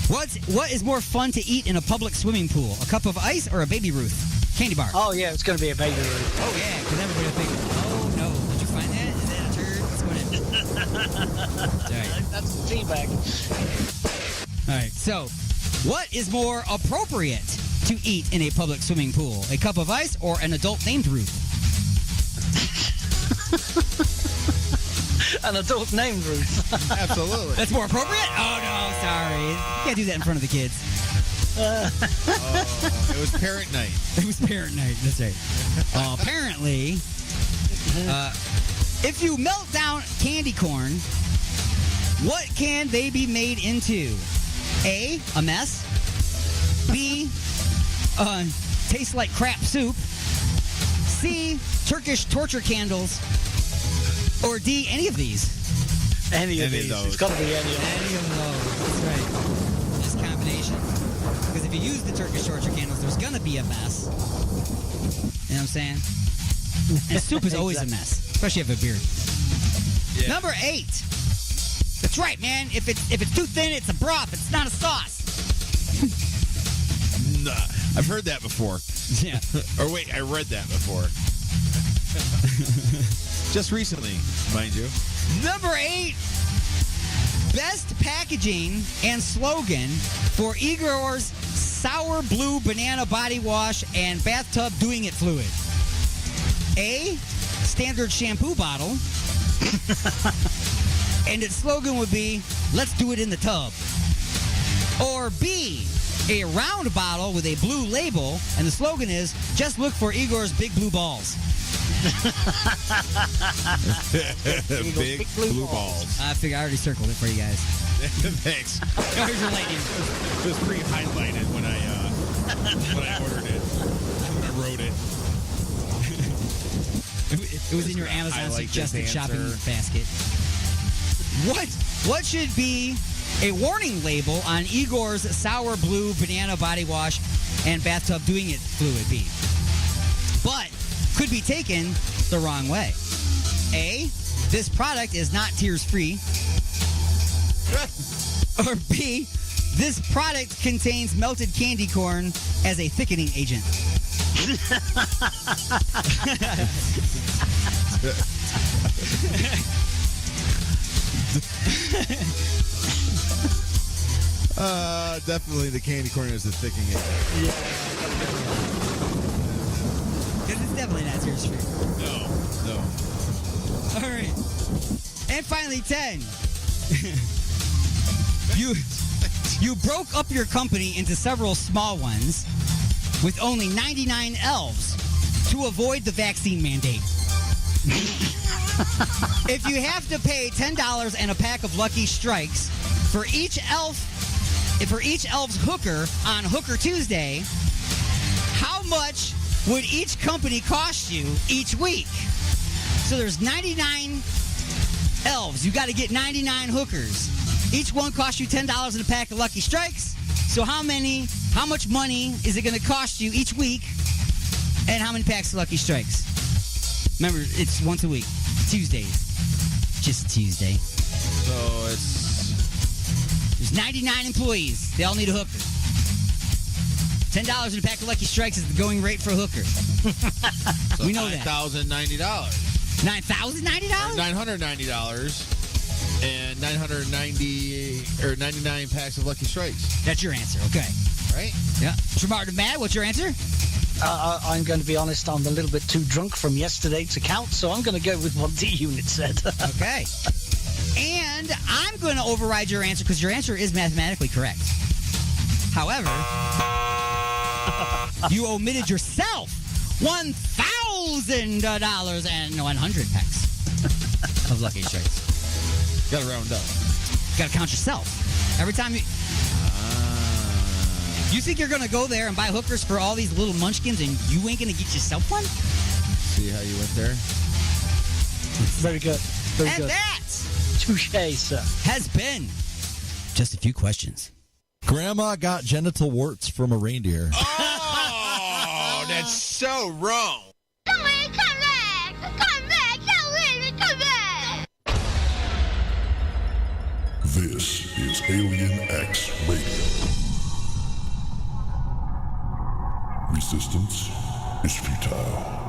What is more fun to eat in a public swimming pool? A cup of ice or a Baby Ruth? Candy bar. Oh, yeah, it's going to be a Baby Ruth. Oh, yeah, because everybody will think, oh, no, did you find that? Is that a turd? What's going on? Sorry. That's the tea bag. All right, so what is more appropriate to eat in a public swimming pool? A cup of ice or an adult named Ruth? An adult named Ruth. Absolutely. That's more appropriate? Oh, no, sorry. You can't do that in front of the kids. It was parent night. It was parent night, that's right. Apparently, if you melt down candy corn, what can they be made into? A mess. B, tastes like crap soup. C, Turkish torture candles. Or D, any of these. Any of these. It's got to be any of them. Any of those. That's right. This combination. Because if you use the Turkish torture candles, there's going to be a mess. You know what I'm saying? And soup is always a mess, especially if you have a beard. Yeah. Number 8. That's right, man. If it's too thin, it's a broth. It's not a sauce. Nah, I've heard that before. Yeah. Or wait, I read that before. Just recently, mind you. Number 8. Best packaging and slogan for Igor's Sour Blue Banana Body Wash and Bathtub Doing It Fluid. A, standard shampoo bottle. And its slogan would be, let's do it in the tub. Or B, a round bottle with a blue label, and the slogan is, just look for Igor's big blue balls. Big blue balls. I figure I already circled it for you guys. Thanks. Here's your lightning. It was pre-highlighted when I ordered it. I wrote it. It was in your Amazon Highlight suggested this shopping answer. basket. What should be a warning label on Igor's Sour Blue Banana Body Wash and Bathtub Doing It Fluid be? But could be taken the wrong way. A, this product is not tears free. Or B, this product contains melted candy corn as a thickening agent. Definitely the candy corn is the thickening agent. Because it's definitely not tears free. No. All right. And finally, 10. You broke up your company into several small ones with only 99 elves to avoid the vaccine mandate. If you have to pay $10 and a pack of Lucky Strikes for each elf's hooker on Hooker Tuesday, how much would each company cost you each week? So there's 99 elves. You got to get 99 hookers. Each one costs you $10 and a pack of Lucky Strikes. So how much money is it going to cost you each week? And how many packs of Lucky Strikes? Remember, it's once a week. Tuesdays. Just Tuesday. So there's 99 employees. They all need a hooker. $10 and a pack of Lucky Strikes is the going rate for a hooker. So we know that. $9,090. $9,090? $990 and 99 packs of Lucky Strikes. That's your answer, okay. Right? Yeah. Tremart and Matt, what's your answer? I'm going to be honest, I'm a little bit too drunk from yesterday to count, so I'm going to go with what D-Unit said. Okay. And I'm going to override your answer because your answer is mathematically correct. However, you omitted yourself $1,000 and 100 packs of Lucky Strikes. Got to round up. Got to count yourself. Every time you... You think you're going to go there and buy hookers for all these little munchkins and you ain't going to get yourself one? See how you went there? Very good. Very and good. that touche, sir. Has been just a few questions. Grandma got genital warts from a reindeer. Oh, that's so wrong. Come back! Come back! Come back! This is Alien X Radio. Resistance is futile.